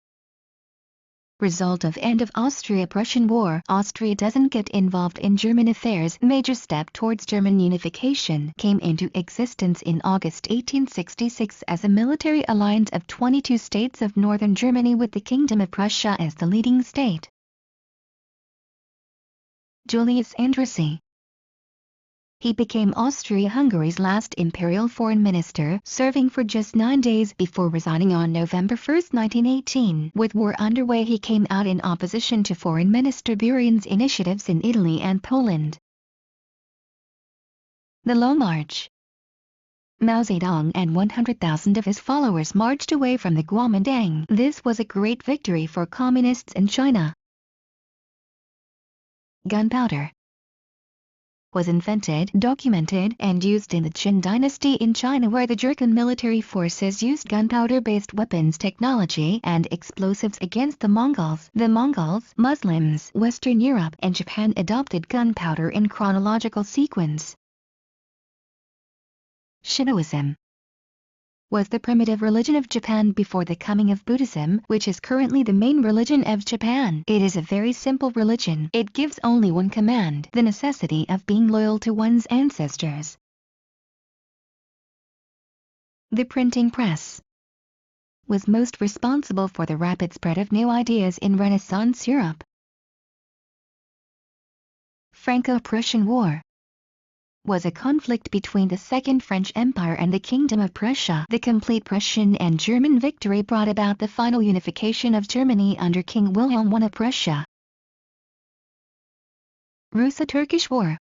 Speaker 1: Result of end of Austria-Prussian War. Austria doesn't get involved in German affairs. Major step towards German unification came into existence in August 1866 as a military alliance of 22 states of northern Germany with the Kingdom of Prussia as the leading state. Julius Andrewsy. He became Austria-Hungary's last imperial foreign minister, serving for just 9 days before resigning on November 1, 1918. With war underway, he came out in opposition to Foreign Minister Burin's initiatives in Italy and Poland. The Long March. Mao Zedong and 100,000 of his followers marched away from the Kuomintang. This was a great victory for communists in China. Gunpowder was invented, documented, and used in the Qin dynasty in China, where the Jurchen military forces used gunpowder-based weapons technology and explosives against the Mongols. The Mongols, Muslims, Western Europe, and Japan adopted gunpowder in chronological sequence. Shintoism was the primitive religion of Japan before the coming of Buddhism, which is currently the main religion of Japan. It is a very simple religion. It gives only one command: the necessity of being loyal to one's ancestors. The printing press was most responsible for the rapid spread of new ideas in Renaissance Europe. Franco-Prussian War was a conflict between the Second French Empire and the Kingdom of Prussia. The complete Prussian and German victory brought about the final unification of Germany under King Wilhelm I of Prussia. Russo-Turkish War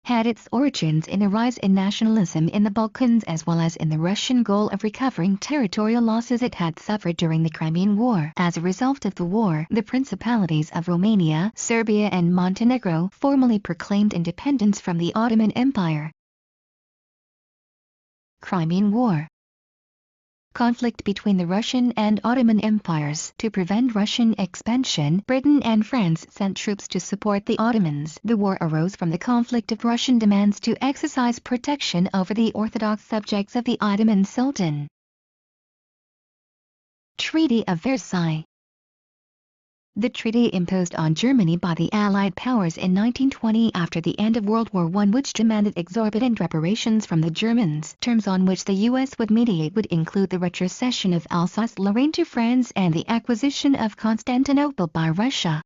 Speaker 1: had its origins in a rise in nationalism in the Balkans as well as in the Russian goal of recovering territorial losses it had suffered during the Crimean War. As a result of the war, the principalities of Romania, Serbia and Montenegro formally proclaimed independence from the Ottoman Empire. Crimean War. Conflict between the Russian and Ottoman empires. To prevent Russian expansion, Britain and France sent troops to support the Ottomans. The war arose from the conflict of Russian demands to exercise protection over the Orthodox subjects of the Ottoman Sultan. Treaty of Versailles. The treaty imposed on Germany by the Allied powers in 1920 after the end of World War I, which demanded exorbitant reparations from the Germans. Terms on which the U.S. would mediate would include the retrocession of Alsace-Lorraine to France and the acquisition of Constantinople by Russia.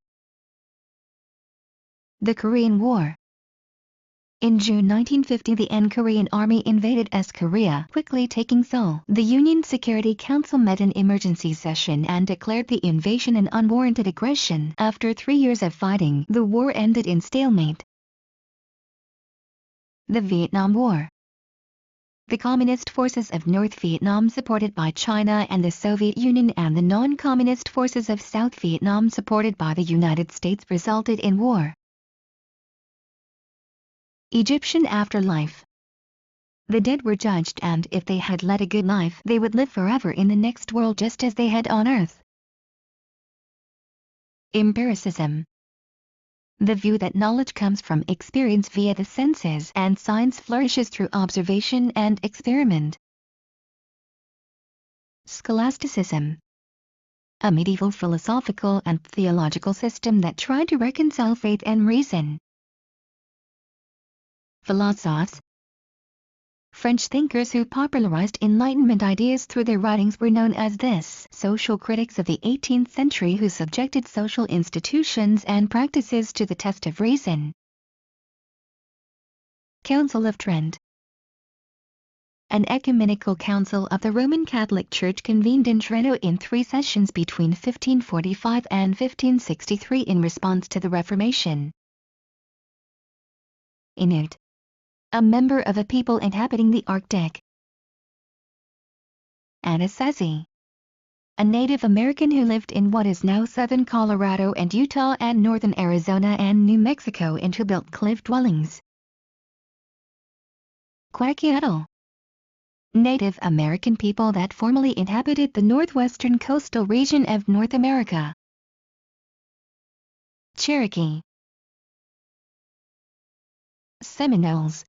Speaker 1: The Korean War. In June 1950, the Korean Army invaded East Korea, quickly taking Seoul. The Union Security Council met in emergency session and declared the invasion an unwarranted aggression. After 3 years of fighting, the war ended in stalemate. The Vietnam War. The Communist forces of North Vietnam supported by China and the Soviet Union and the non-Communist forces of South Vietnam supported by the United States resulted in war. Egyptian afterlife. The dead were judged, and if they had led a good life, they would live forever in the next world just as they had on earth. Empiricism. The view that knowledge comes from experience via the senses and science flourishes through observation and experiment. Scholasticism. A medieval philosophical and theological system that tried to reconcile faith and reason. Philosophs. French thinkers who popularized Enlightenment ideas through their writings were known as this. Social critics of the 18th century who subjected social institutions and practices to the test of reason. Council of Trent. An ecumenical council of the Roman Catholic Church convened in Trento in 3 sessions between 1545 and 1563 in response to the Reformation. Inuit. A member of a people inhabiting the Arctic. Anasazi. A Native American who lived in what is now southern Colorado and Utah and northern Arizona and New Mexico and who built cliff dwellings. Kwakiutl. Native American people that formerly inhabited the northwestern coastal region of North America. Cherokee. Seminoles.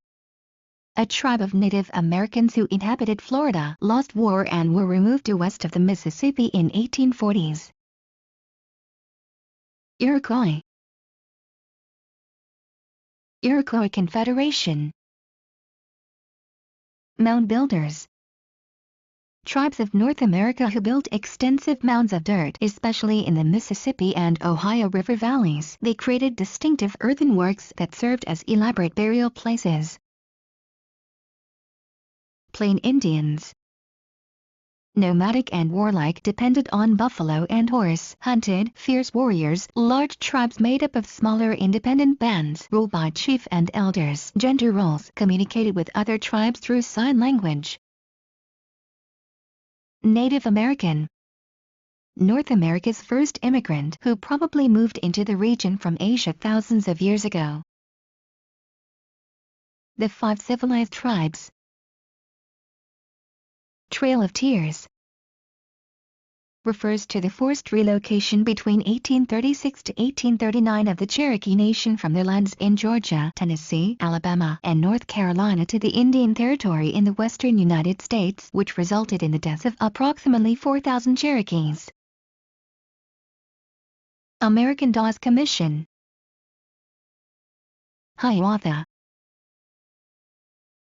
Speaker 1: A tribe of Native Americans who inhabited Florida, lost war and were removed to west of the Mississippi in 1840s. Iroquois. Iroquois Confederation. Mound builders. Tribes of North America who built extensive mounds of dirt, especially in the Mississippi and Ohio River valleys. They created distinctive earthenworks that served as elaborate burial places. Plain Indians. Nomadic and warlike, depended on buffalo and horse, hunted, fierce warriors, large tribes made up of smaller independent bands, ruled by chief and elders. Gender roles, communicated with other tribes through sign language. Native American. North America's first immigrant who probably moved into the region from Asia thousands of years ago. The 5 civilized tribes. Trail of Tears. Refers to the forced relocation between 1836 to 1839 of the Cherokee Nation from their lands in Georgia, Tennessee, Alabama, and North Carolina to the Indian Territory in the western United States, which resulted in the deaths of approximately 4,000 Cherokees. American Dawes Commission. Hiawatha.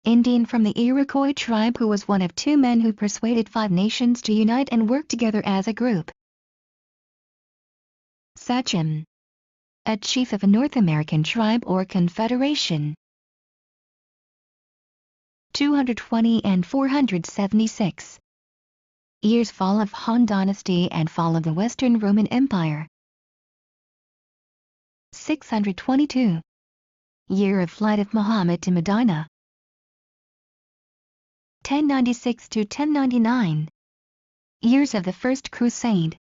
Speaker 1: Indian from the Iroquois tribe who was one of 2 men who persuaded 5 nations to unite and work together as a group. Sachem. A chief of a North American tribe or confederation. 220 and 476. Years fall of Han Dynasty and fall of the Western Roman Empire. 622. Year of flight of Muhammad to Medina. 1096 to 1099. Years of the First Crusade.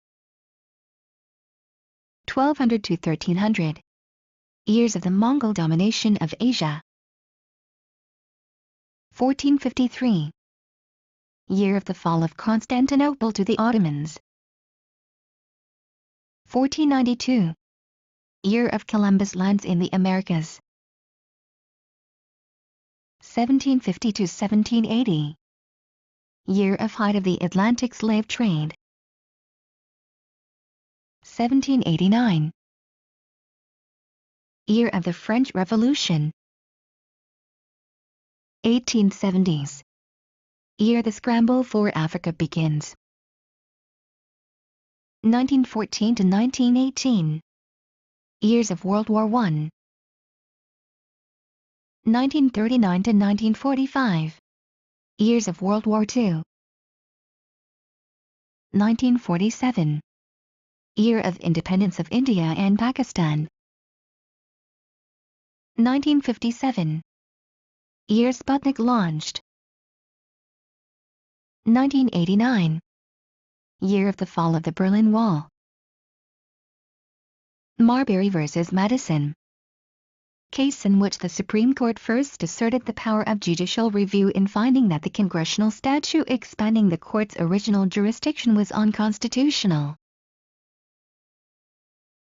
Speaker 1: 1200 to 1300. Years of the Mongol domination of Asia. 1453. Year of the fall of Constantinople to the Ottomans. 1492. Year of Columbus lands in the Americas. 1750 to 1780. Year of height of the Atlantic slave trade. 1789. Year of the French Revolution. 1870s. Year the scramble for Africa begins. 1914 to 1918. Years of World War I. 1939 to 1945. Years of World War II. 1947. Year of Independence of India and Pakistan. 1957. Year Sputnik launched. 1989. Year of the fall of the Berlin Wall. Marbury vs. Madison. Case in which the Supreme Court first asserted the power of judicial review in finding that the congressional statute expanding the court's original jurisdiction was unconstitutional.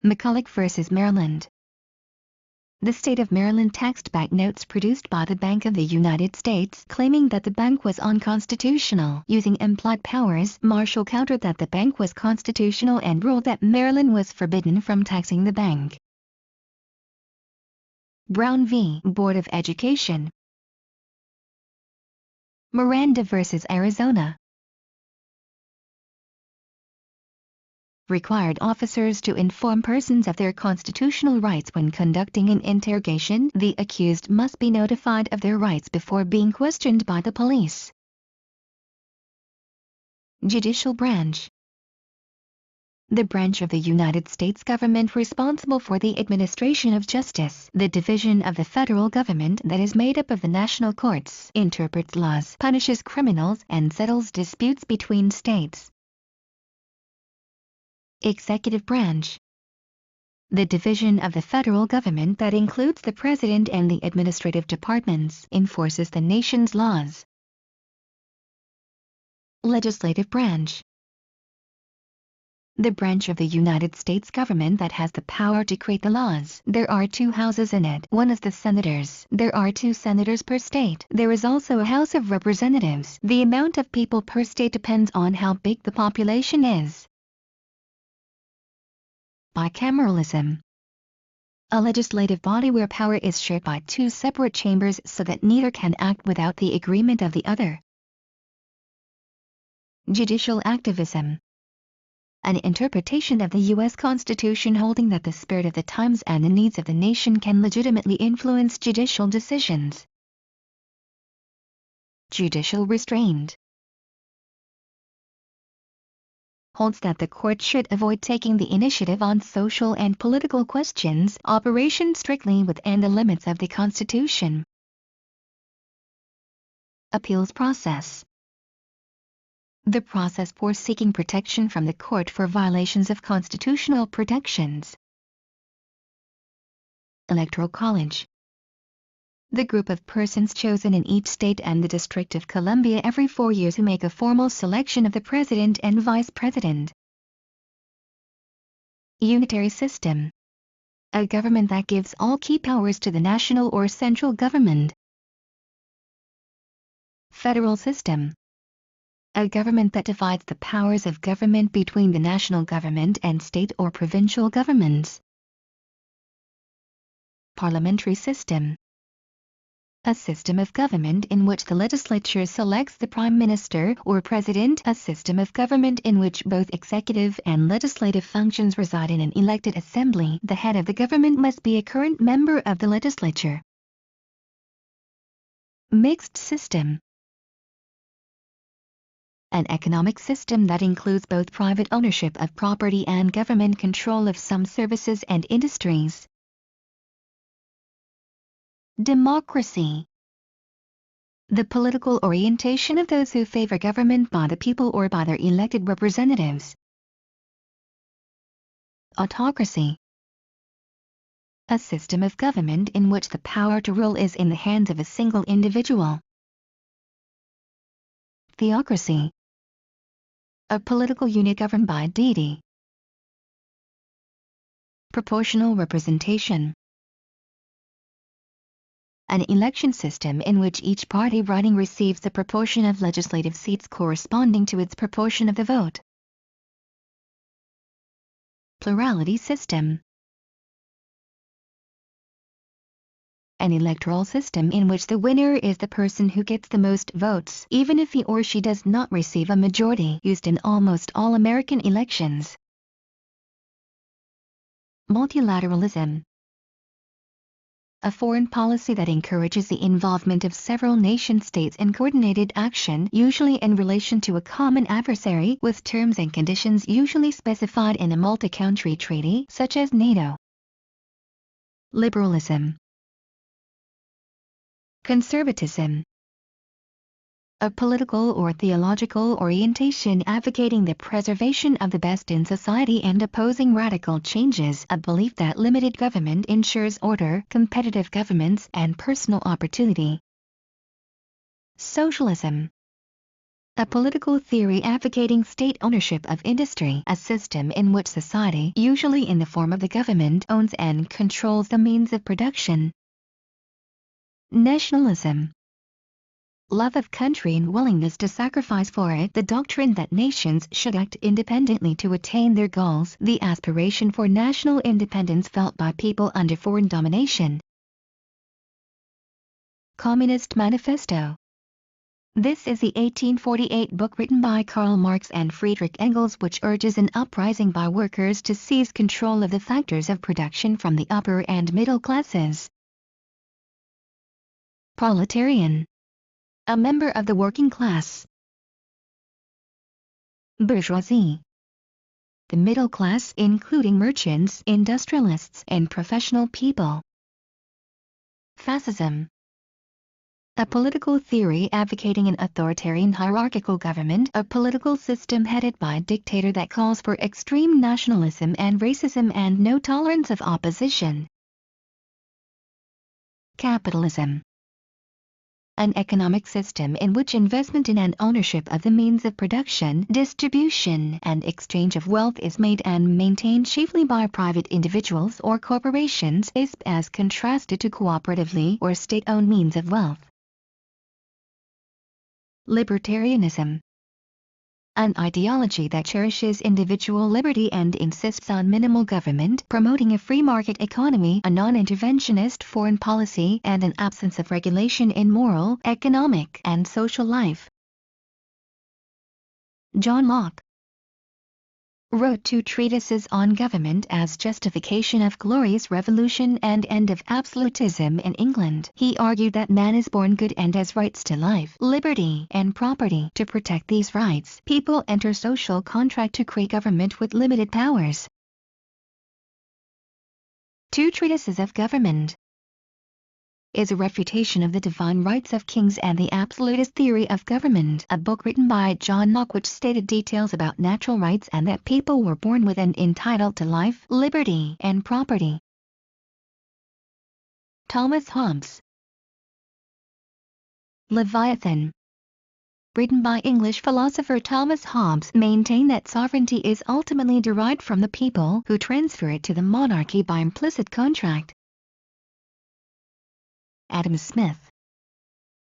Speaker 1: McCulloch vs. Maryland. The state of Maryland taxed banknotes produced by the Bank of the United States, claiming that the bank was unconstitutional. Using implied powers, Marshall countered that the bank was constitutional and ruled that Maryland was forbidden from taxing the bank. Brown v. Board of Education. Miranda versus Arizona. Required officers to inform persons of their constitutional rights when conducting an interrogation. The accused must be notified of their rights before being questioned by the police. Judicial branch. The branch of the United States government responsible for the administration of justice, the division of the federal government that is made up of the national courts, interprets laws, punishes criminals, and settles disputes between states. Executive branch. The division of the federal government that includes the president and the administrative departments, enforces the nation's laws. Legislative branch. The branch of the United States government that has the power to create the laws. There are two houses in it. One is the senators. There are 2 senators per state. There is also a House of Representatives. The amount of people per state depends on how big the population is. Bicameralism. A legislative body where power is shared by 2 separate chambers so that neither can act without the agreement of the other. Judicial activism. An interpretation of the U.S. Constitution holding that the spirit of the times and the needs of the nation can legitimately influence judicial decisions. Judicial restraint. Holds that the court should avoid taking the initiative on social and political questions, operation strictly within the limits of the Constitution. Appeals process. The process for seeking protection from the court for violations of constitutional protections. Electoral College. The group of persons chosen in each state and the District of Columbia every 4 years who make a formal selection of the president and vice president. Unitary system. A government that gives all key powers to the national or central government. Federal system. A government that divides the powers of government between the national government and state or provincial governments. Parliamentary system. A system of government in which the legislature selects the prime minister or president. A system of government in which both executive and legislative functions reside in an elected assembly. The head of the government must be a current member of the legislature. Mixed system. An economic system that includes both private ownership of property and government control of some services and industries. Democracy. The political orientation of those who favor government by the people or by their elected representatives. Autocracy. A system of government in which the power to rule is in the hands of a single individual. Theocracy. A political unit governed by a deity. Proportional representation. An election system in which each party running receives a proportion of legislative seats corresponding to its proportion of the vote. Plurality system. An electoral system in which the winner is the person who gets the most votes, even if he or she does not receive a majority, used in almost all American elections. Multilateralism. A foreign policy that encourages the involvement of several nation-states in coordinated action, usually in relation to a common adversary, with terms and conditions usually specified in a multi-country treaty, such as NATO. Liberalism. Conservatism. A political or theological orientation advocating the preservation of the best in society and opposing radical changes, a belief that limited government ensures order, competitive governments, and personal opportunity. Socialism. A political theory advocating state ownership of industry, a system in which society, usually in the form of the government, owns and controls the means of production. Nationalism. Love of country and willingness to sacrifice for it, the doctrine that nations should act independently to attain their goals, the aspiration for national independence felt by people under foreign domination. Communist Manifesto. This is the 1848 book written by Karl Marx and Friedrich Engels, which urges an uprising by workers to seize control of the factors of production from the upper and middle classes. Proletarian. A member of the working class. Bourgeoisie. The middle class, including merchants, industrialists, and professional people. Fascism. A political theory advocating an authoritarian hierarchical government, a political system headed by a dictator that calls for extreme nationalism and racism and no tolerance of opposition. Capitalism. An economic system in which investment in and ownership of the means of production, distribution, and exchange of wealth is made and maintained chiefly by private individuals or corporations, is as contrasted to cooperatively or state-owned means of wealth. Libertarianism. An ideology that cherishes individual liberty and insists on minimal government, promoting a free market economy, a non-interventionist foreign policy, and an absence of regulation in moral, economic, and social life. John Locke wrote 2 treatises on government as justification of glorious revolution and end of absolutism in England. He argued that man is born good and has rights to life, liberty, and property. To protect these rights, people enter social contract to create government with limited powers. 2 treatises of government is a refutation of the divine rights of kings and the absolutist theory of government, a book written by John Locke which stated details about natural rights and that people were born with and entitled to life, liberty, and property. Thomas Hobbes. Leviathan. Written by English philosopher Thomas Hobbes, maintained that sovereignty is ultimately derived from the people, who transfer it to the monarchy by implicit contract. Adam Smith.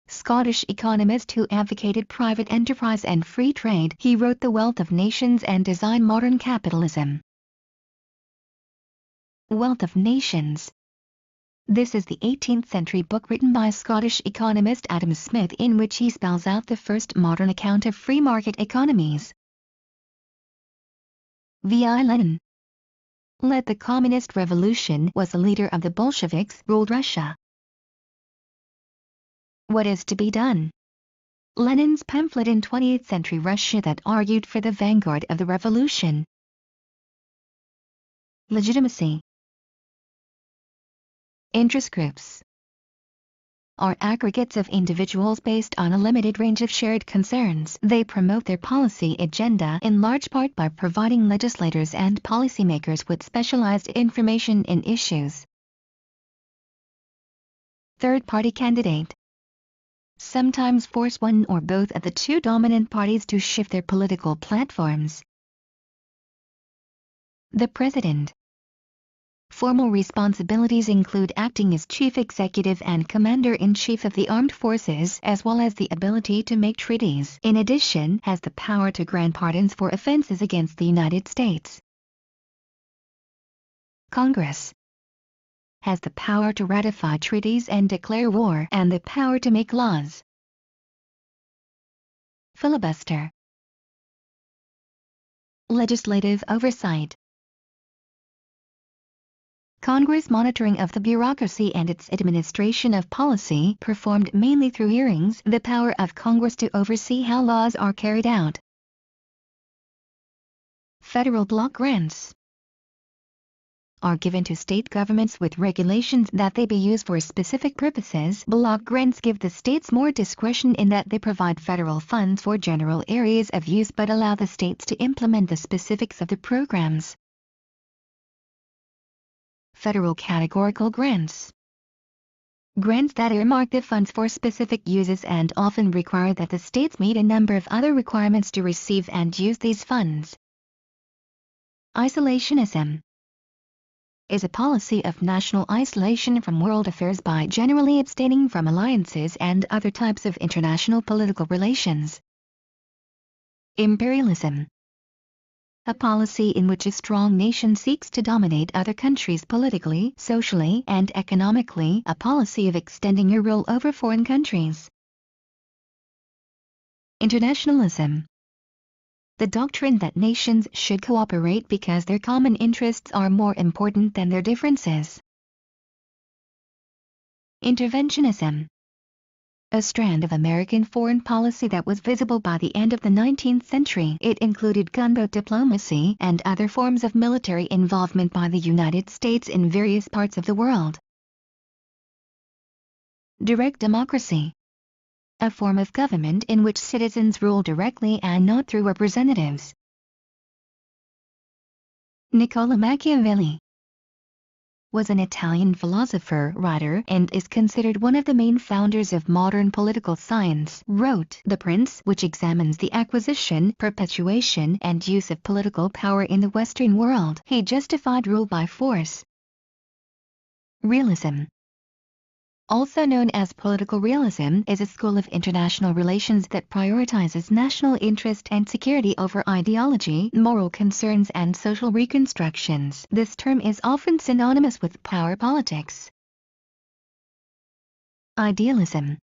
Speaker 1: Scottish economist who advocated private enterprise and free trade, he wrote The Wealth of Nations and designed modern capitalism. Wealth of Nations. This is the 18th century book written by Scottish economist Adam Smith, in which he spells out the first modern account of free market economies. V.I. Lenin led the Communist Revolution, was the leader of the Bolsheviks, ruled Russia. What is to be done? Lenin's pamphlet in 20th century Russia that argued for the vanguard of the revolution. Legitimacy. Interest groups are aggregates of individuals based on a limited range of shared concerns. They promote their policy agenda in large part by providing legislators and policymakers with specialized information in issues. Third-party candidate. Sometimes force one or both of the 2 dominant parties to shift their political platforms. The President. Formal responsibilities include acting as Chief Executive and Commander-in-Chief of the Armed Forces, as well as the ability to make treaties. In addition, has the power to grant pardons for offenses against the United States. Congress. Has the power to ratify treaties and declare war, and the power to make laws. Filibuster. Legislative oversight. Congress monitoring of the bureaucracy and its administration of policy, performed mainly through hearings, the power of Congress to oversee how laws are carried out. Federal block grants are given to state governments with regulations that they be used for specific purposes. Block grants give the states more discretion in that they provide federal funds for general areas of use but allow the states to implement the specifics of the programs. Federal categorical grants. Grants that earmark the funds for specific uses and often require that the states meet a number of other requirements to receive and use these funds. Isolationism is a policy of national isolation from world affairs by generally abstaining from alliances and other types of international political relations. Imperialism. A policy in which a strong nation seeks to dominate other countries politically, socially, and economically, a policy of extending your rule over foreign countries. Internationalism. The doctrine that nations should cooperate because their common interests are more important than their differences. Interventionism. A strand of American foreign policy that was visible by the end of the 19th century. It included gunboat diplomacy and other forms of military involvement by the United States in various parts of the world. Direct democracy. A form of government in which citizens rule directly and not through representatives. Niccolò Machiavelli was an Italian philosopher, writer, and is considered one of the main founders of modern political science. Wrote The Prince, which examines the acquisition, perpetuation, and use of political power in the Western world. He justified rule by force. Realism, also known as political realism, is a school of international relations that prioritizes national interest and security over ideology, moral concerns, and social reconstructions. This term is often synonymous with power politics. Idealism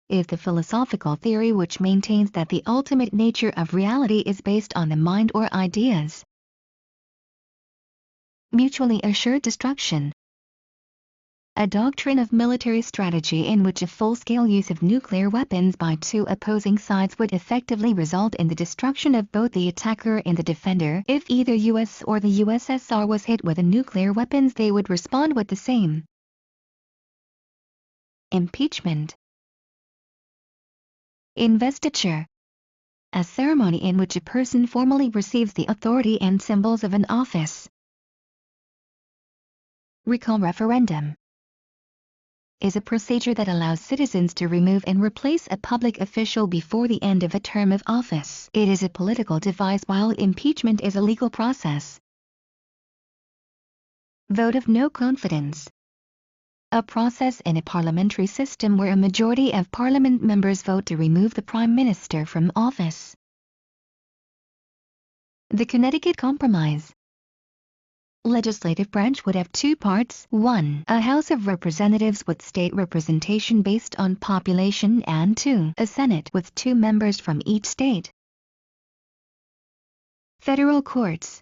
Speaker 1: is the philosophical theory which maintains that the ultimate nature of reality is based on the mind or ideas. Mutually assured destruction. A doctrine of military strategy in which a full-scale use of nuclear weapons by two opposing sides would effectively result in the destruction of both the attacker and the defender. If either US or the USSR was hit with nuclear weapons, they would respond with the same. Impeachment. Investiture. A ceremony in which a person formally receives the authority and symbols of an office. Recall referendum is a procedure that allows citizens to remove and replace a public official before the end of a term of office. It is a political device while impeachment is a legal process. Vote of no confidence. A process in a parliamentary system where a majority of parliament members vote to remove the prime minister from office. The Connecticut Compromise. Legislative branch would have two parts. 1. A House of Representatives with state representation based on population, and 2. A Senate with 2 members from each state. Federal courts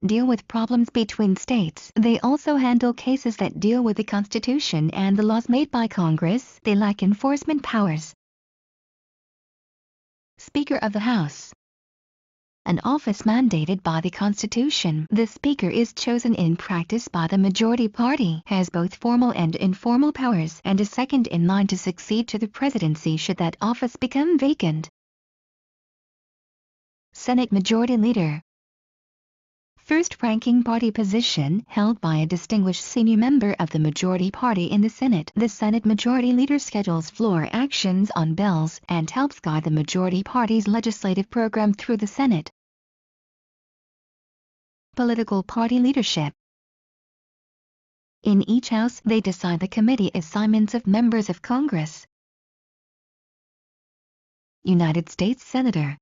Speaker 1: deal with problems between states. They also handle cases that deal with the Constitution and the laws made by Congress. They lack enforcement powers. Speaker of the House. An office mandated by the Constitution. The Speaker is chosen in practice by the majority party, has both formal and informal powers, and is second in line to succeed to the presidency should that office become vacant. Senate Majority Leader. First-ranking party position held by a distinguished senior member of the majority party in the Senate. The Senate Majority Leader schedules floor actions on bills and helps guide the majority party's legislative program through the Senate. Political party leadership. In each house, they decide the committee assignments of members of Congress. United States Senator.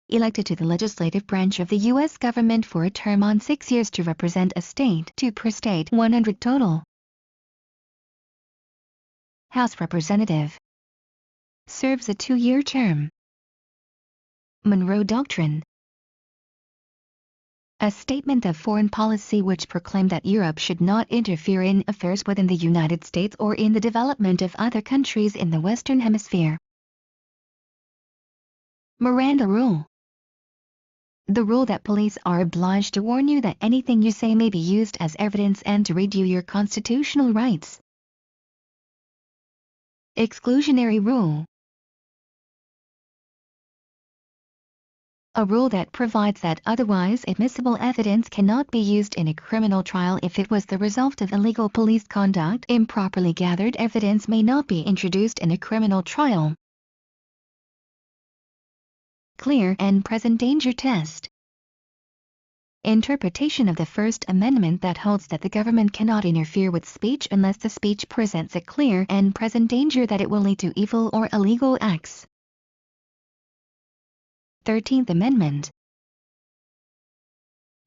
Speaker 1: Elected to the legislative branch of the U.S. government for a term on 6 years to represent a state, 2 per state, 100 total. House Representative. Serves a 2-year term. Monroe Doctrine. A statement of foreign policy which proclaimed that Europe should not interfere in affairs within the United States or in the development of other countries in the Western Hemisphere. Miranda Rule. The rule that police are obliged to warn you that anything you say may be used as evidence and to read you your constitutional rights. Exclusionary Rule. A rule that provides that otherwise admissible evidence cannot be used in a criminal trial if it was the result of illegal police conduct. Improperly gathered evidence may not be introduced in a criminal trial. Clear and present danger test. Interpretation of the First Amendment that holds that the government cannot interfere with speech unless the speech presents a clear and present danger that it will lead to evil or illegal acts. 13th Amendment.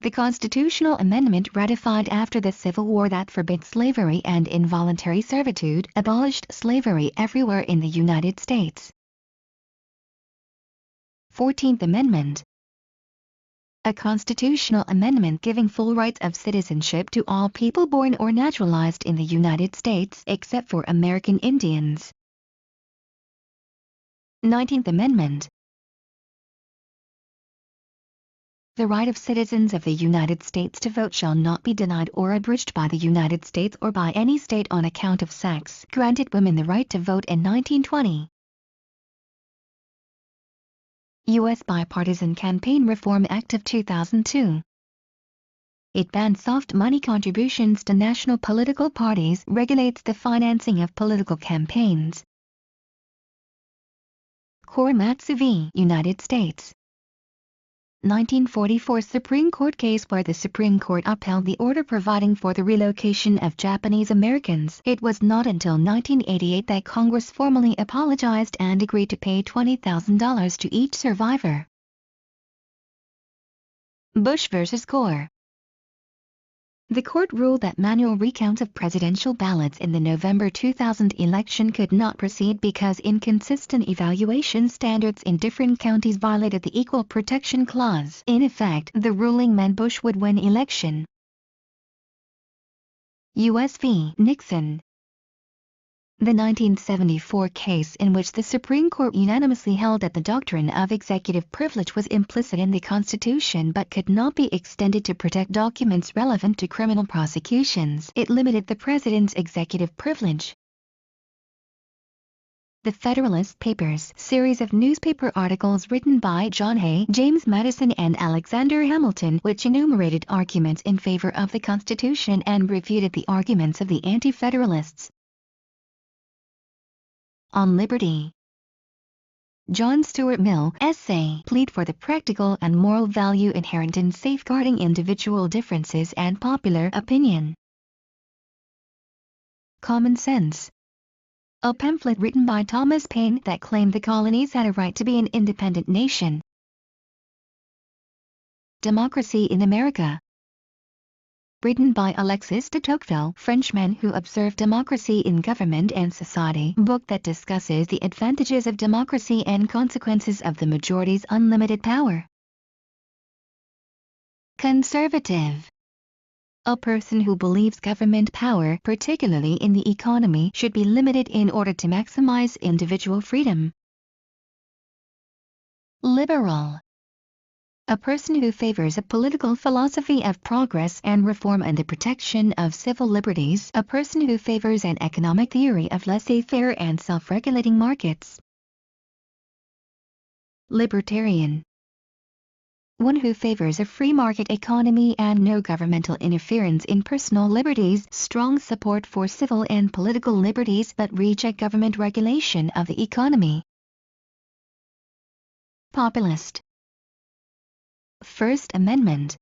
Speaker 1: The constitutional amendment ratified after the Civil War that forbid slavery and involuntary servitude abolished slavery everywhere in the United States. 14th Amendment. A constitutional amendment giving full rights of citizenship to all people born or naturalized in the United States except for American Indians. 19th Amendment. The right of citizens of the United States to vote shall not be denied or abridged by the United States or by any state on account of sex. Granted women the right to vote in 1920. U.S. Bipartisan Campaign Reform Act of 2002. It bans soft money contributions to national political parties, regulates the financing of political campaigns. Korematsu v. United States. 1944 Supreme Court case where the Supreme Court upheld the order providing for the relocation of Japanese Americans. It was not until 1988 that Congress formally apologized and agreed to pay $20,000 to each survivor. Bush vs. Gore. The court ruled that manual recounts of presidential ballots in the November 2000 election could not proceed because inconsistent evaluation standards in different counties violated the Equal Protection Clause. In effect, the ruling meant Bush would win election. U.S. v. Nixon. The 1974 case in which the Supreme Court unanimously held that the doctrine of executive privilege was implicit in the Constitution but could not be extended to protect documents relevant to criminal prosecutions. It limited the president's executive privilege. The Federalist Papers, series of newspaper articles written by John Hay, James Madison and Alexander Hamilton, which enumerated arguments in favor of the Constitution and refuted the arguments of the Anti-Federalists. On Liberty. John Stuart Mill, essay, plead for the practical and moral value inherent in safeguarding individual differences and popular opinion. Common Sense. A pamphlet written by Thomas Paine that claimed the colonies had a right to be an independent nation. Democracy in America. Written by Alexis de Tocqueville, Frenchman who observed democracy in government and society, book that discusses the advantages of democracy and consequences of the majority's unlimited power. Conservative. A person who believes government power, particularly in the economy, should be limited in order to maximize individual freedom. Liberal. A person who favors a political philosophy of progress and reform and the protection of civil liberties. A person who favors an economic theory of laissez-faire and self-regulating markets. Libertarian. One who favors a free market economy and no governmental interference in personal liberties. Strong support for civil and political liberties but reject government regulation of the economy. Populist. First Amendment.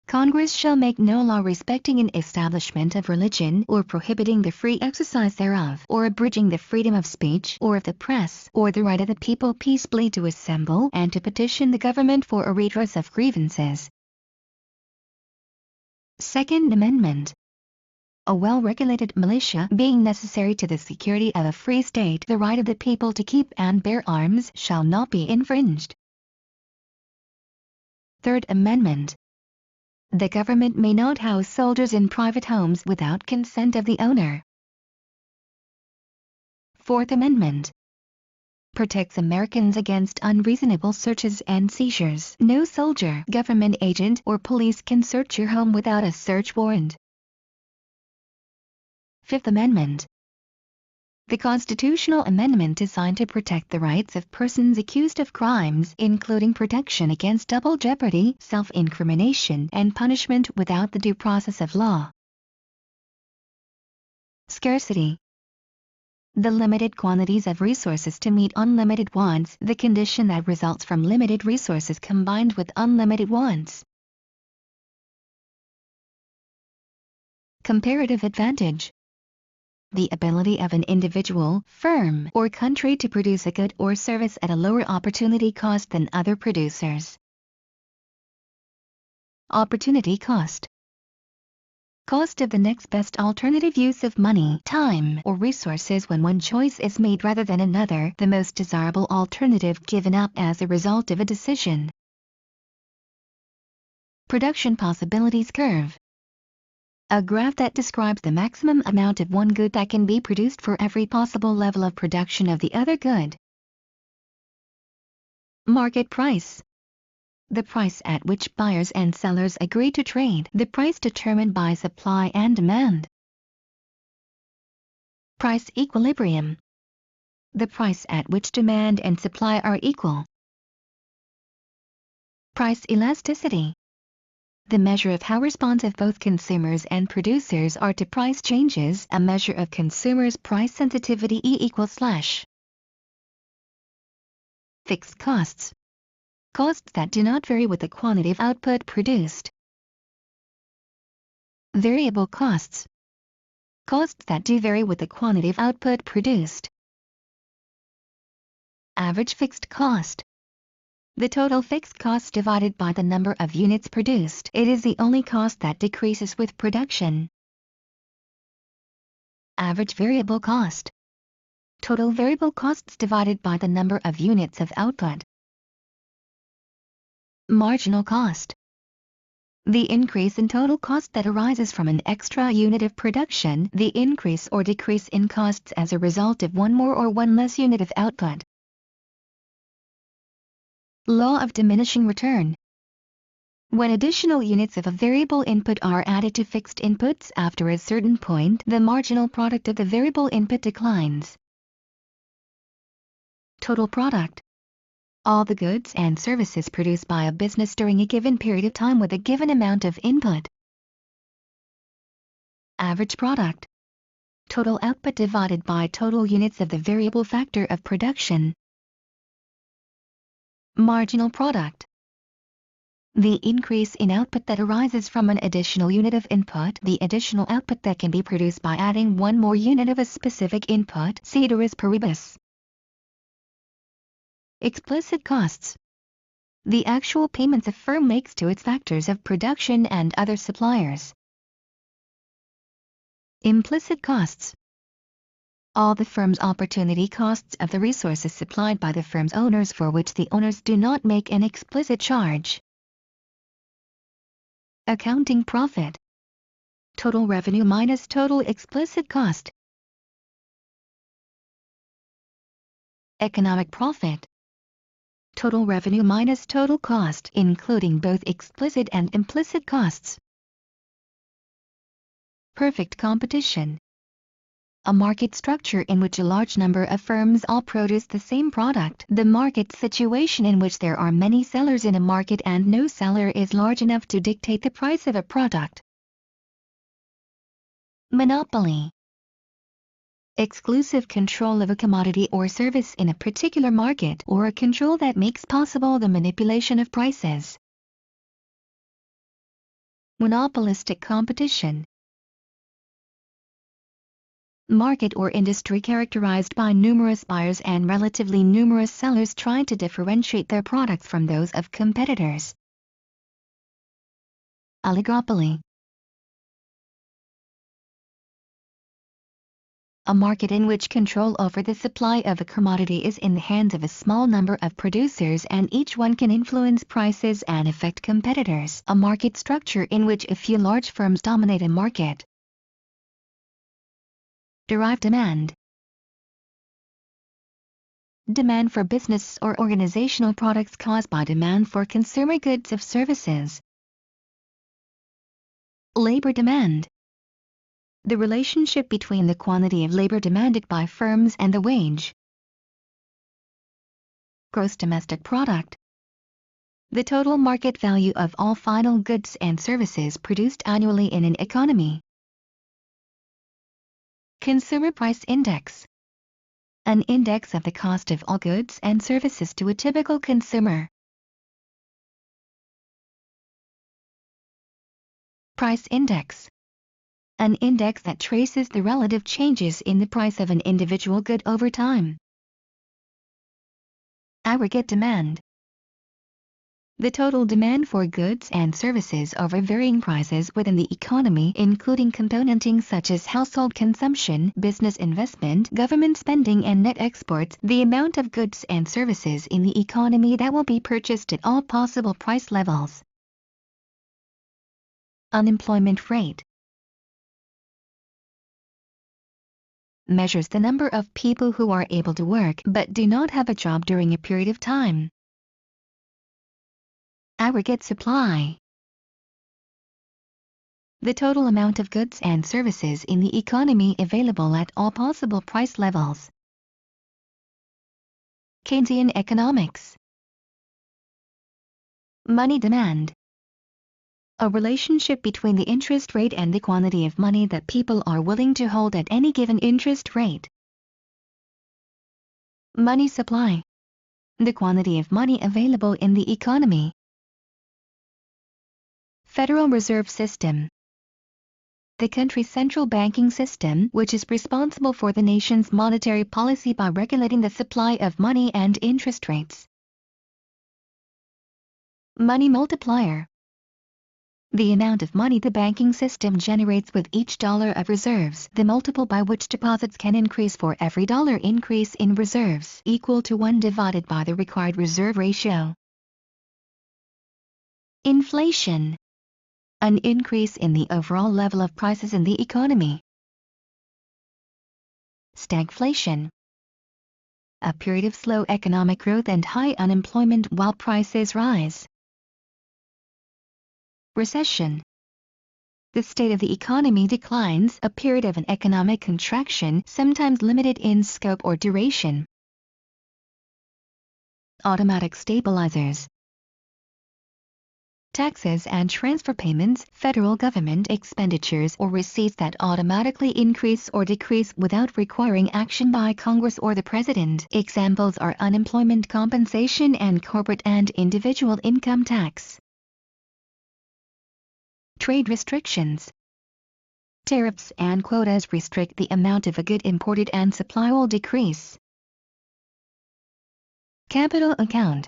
Speaker 1: Congress shall make no law respecting an establishment of religion, or prohibiting the free exercise thereof, or abridging the freedom of speech, or of the press, or the right of the people peaceably to assemble and to petition the government for a redress of grievances. Second Amendment. A well-regulated militia being necessary to the security of a free state, the right of the people to keep and bear arms shall not be infringed. Third Amendment. The government may not house soldiers in private homes without consent of the owner. Fourth Amendment. Protects Americans against unreasonable searches and seizures. No soldier, government agent, or police can search your home without a search warrant. Fifth Amendment. The constitutional amendment designed to protect the rights of persons accused of crimes, including protection against double jeopardy, self-incrimination, and punishment without the due process of law. Scarcity. The limited quantities of resources to meet unlimited wants, the condition that results from limited resources combined with unlimited wants. Comparative advantage. The ability of an individual, firm, or country to produce a good or service at a lower opportunity cost than other producers. Opportunity cost. Cost of the next best alternative use of money, time, or resources when one choice is made rather than another, the most desirable alternative given up as a result of a decision. Production possibilities curve. A graph that describes the maximum amount of one good that can be produced for every possible level of production of the other good. Market price. The price at which buyers and sellers agree to trade, the price determined by supply and demand. Price equilibrium. The price at which demand and supply are equal. Price elasticity. The measure of how responsive both consumers and producers are to price changes, a measure of consumers' price sensitivity /. Fixed costs. Costs that do not vary with the quantity of output produced. Variable costs. Costs that do vary with the quantity of output produced. Average fixed cost. The total fixed cost divided by the number of units produced. It is the only cost that decreases with production. Average variable cost. Total variable costs divided by the number of units of output. Marginal cost. The increase in total cost that arises from an extra unit of production, the increase or decrease in costs as a result of one more or one less unit of output. Law of diminishing return. When additional units of a variable input are added to fixed inputs after a certain point, the marginal product of the variable input declines. Total product. All the goods and services produced by a business during a given period of time with a given amount of input. Average product. Total output divided by total units of the variable factor of production. Marginal product. The increase in output that arises from an additional unit of input, the additional output that can be produced by adding one more unit of a specific input, ceteris paribus. Explicit costs. The actual payments a firm makes to its factors of production and other suppliers. Implicit costs. All the firm's opportunity costs of the resources supplied by the firm's owners for which the owners do not make an explicit charge. Accounting profit. Total revenue minus total explicit cost. Economic profit. Total revenue minus total cost, including both explicit and implicit costs. Perfect competition. A market structure in which a large number of firms all produce the same product. The market situation in which there are many sellers in a market and no seller is large enough to dictate the price of a product. Monopoly. Exclusive control of a commodity or service in a particular market, or a control that makes possible the manipulation of prices. Monopolistic competition. Market or industry characterized by numerous buyers and relatively numerous sellers trying to differentiate their products from those of competitors. Oligopoly. A market in which control over the supply of a commodity is in the hands of a small number of producers and each one can influence prices and affect competitors. A market structure in which a few large firms dominate a market. Derived demand. Demand for business or organizational products caused by demand for consumer goods or services. Labor demand. The relationship between the quantity of labor demanded by firms and the wage. Gross domestic product. The total market value of all final goods and services produced annually in an economy. Consumer price index. An index of the cost of all goods and services to a typical consumer. Price index. An index that traces the relative changes in the price of an individual good over time. Aggregate demand. The total demand for goods and services over varying prices within the economy, including componenting such as household consumption, business investment, government spending and net exports, the amount of goods and services in the economy that will be purchased at all possible price levels. Unemployment rate measures the number of people who are able to work but do not have a job during a period of time. Aggregate supply. The total amount of goods and services in the economy available at all possible price levels. Keynesian economics. Money demand. A relationship between the interest rate and the quantity of money that people are willing to hold at any given interest rate. Money supply. The quantity of money available in the economy. Federal Reserve System. The country's central banking system, which is responsible for the nation's monetary policy by regulating the supply of money and interest rates. Money multiplier. The amount of money the banking system generates with each dollar of reserves, the multiple by which deposits can increase for every dollar increase in reserves, equal to 1 divided by the required reserve ratio. Inflation. An increase in the overall level of prices in the economy. Stagflation. A period of slow economic growth and high unemployment while prices rise. Recession. The state of the economy declines, a period of an economic contraction, sometimes limited in scope or duration. Automatic stabilizers. Taxes and transfer payments, federal government expenditures or receipts that automatically increase or decrease without requiring action by Congress or the President. Examples are unemployment compensation and corporate and individual income tax. Trade restrictions. Tariffs and quotas restrict the amount of a good imported and supply will decrease. Capital account.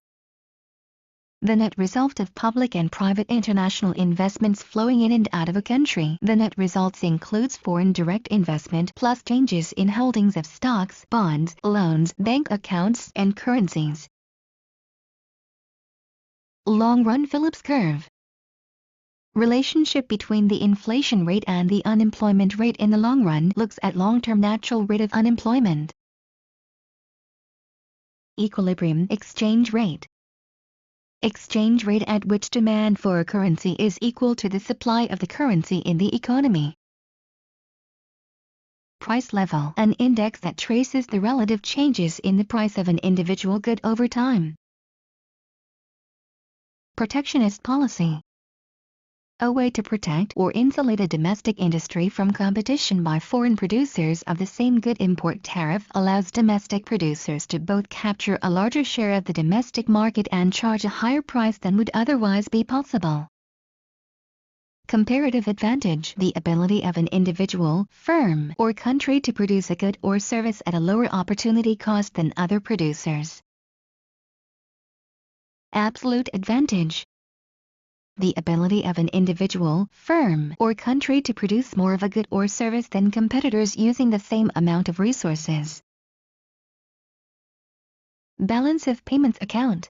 Speaker 1: The net result of public and private international investments flowing in and out of a country. The net results includes foreign direct investment plus changes in holdings of stocks, bonds, loans, bank accounts, and currencies. Long-run Phillips curve. Relationship between the inflation rate and the unemployment rate in the long run looks at long-term natural rate of unemployment. Equilibrium exchange rate. Exchange rate at which demand for a currency is equal to the supply of the currency in the economy. Price level, an index that traces the relative changes in the price of an individual good over time. Protectionist policy. A way to protect or insulate a domestic industry from competition by foreign producers of the same good. Import tariff allows domestic producers to both capture a larger share of the domestic market and charge a higher price than would otherwise be possible. Comparative advantage, the ability of an individual, firm, or country to produce a good or service at a lower opportunity cost than other producers. Absolute advantage. The ability of an individual, firm, or country to produce more of a good or service than competitors using the same amount of resources. Balance of payments account.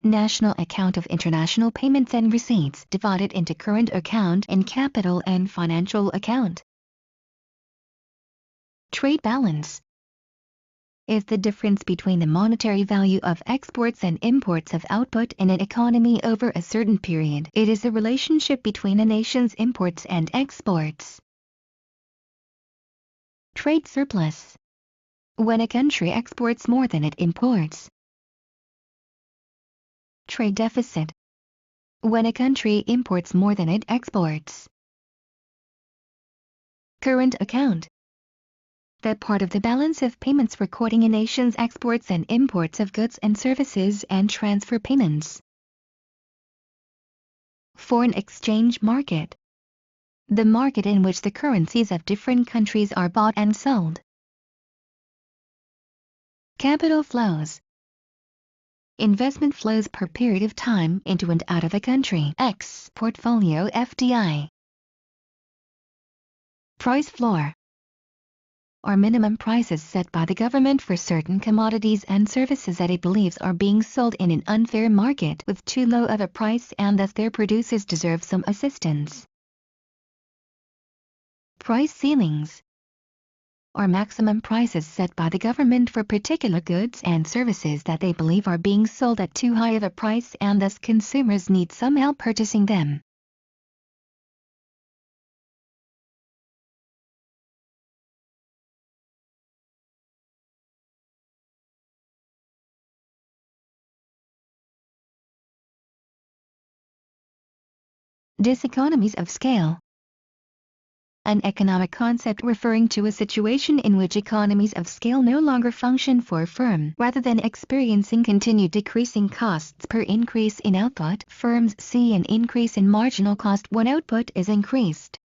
Speaker 1: National account of international payments and receipts divided into current account and capital and financial account. Trade balance is the difference between the monetary value of exports and imports of output in an economy over a certain period. It is a relationship between a nation's imports and exports. Trade surplus. When a country exports more than it imports. Trade deficit. When a country imports more than it exports. Current account. That part of the balance of payments recording a nation's exports and imports of goods and services and transfer payments. Foreign exchange market. The market in which the currencies of different countries are bought and sold. Capital flows. investment flows per period of time into and out of the country. X. Portfolio FDI. Price floor, or minimum prices set by the government for certain commodities and services that it believes are being sold in an unfair market with too low of a price and thus their producers deserve some assistance. Price ceilings, or maximum prices set by the government for particular goods and services that they believe are being sold at too high of a price and thus consumers need some help purchasing them. Diseconomies of scale. An economic concept referring to a situation in which economies of scale no longer function for a firm. Rather than experiencing continued decreasing costs per increase in output, firms see an increase in marginal cost when output is increased.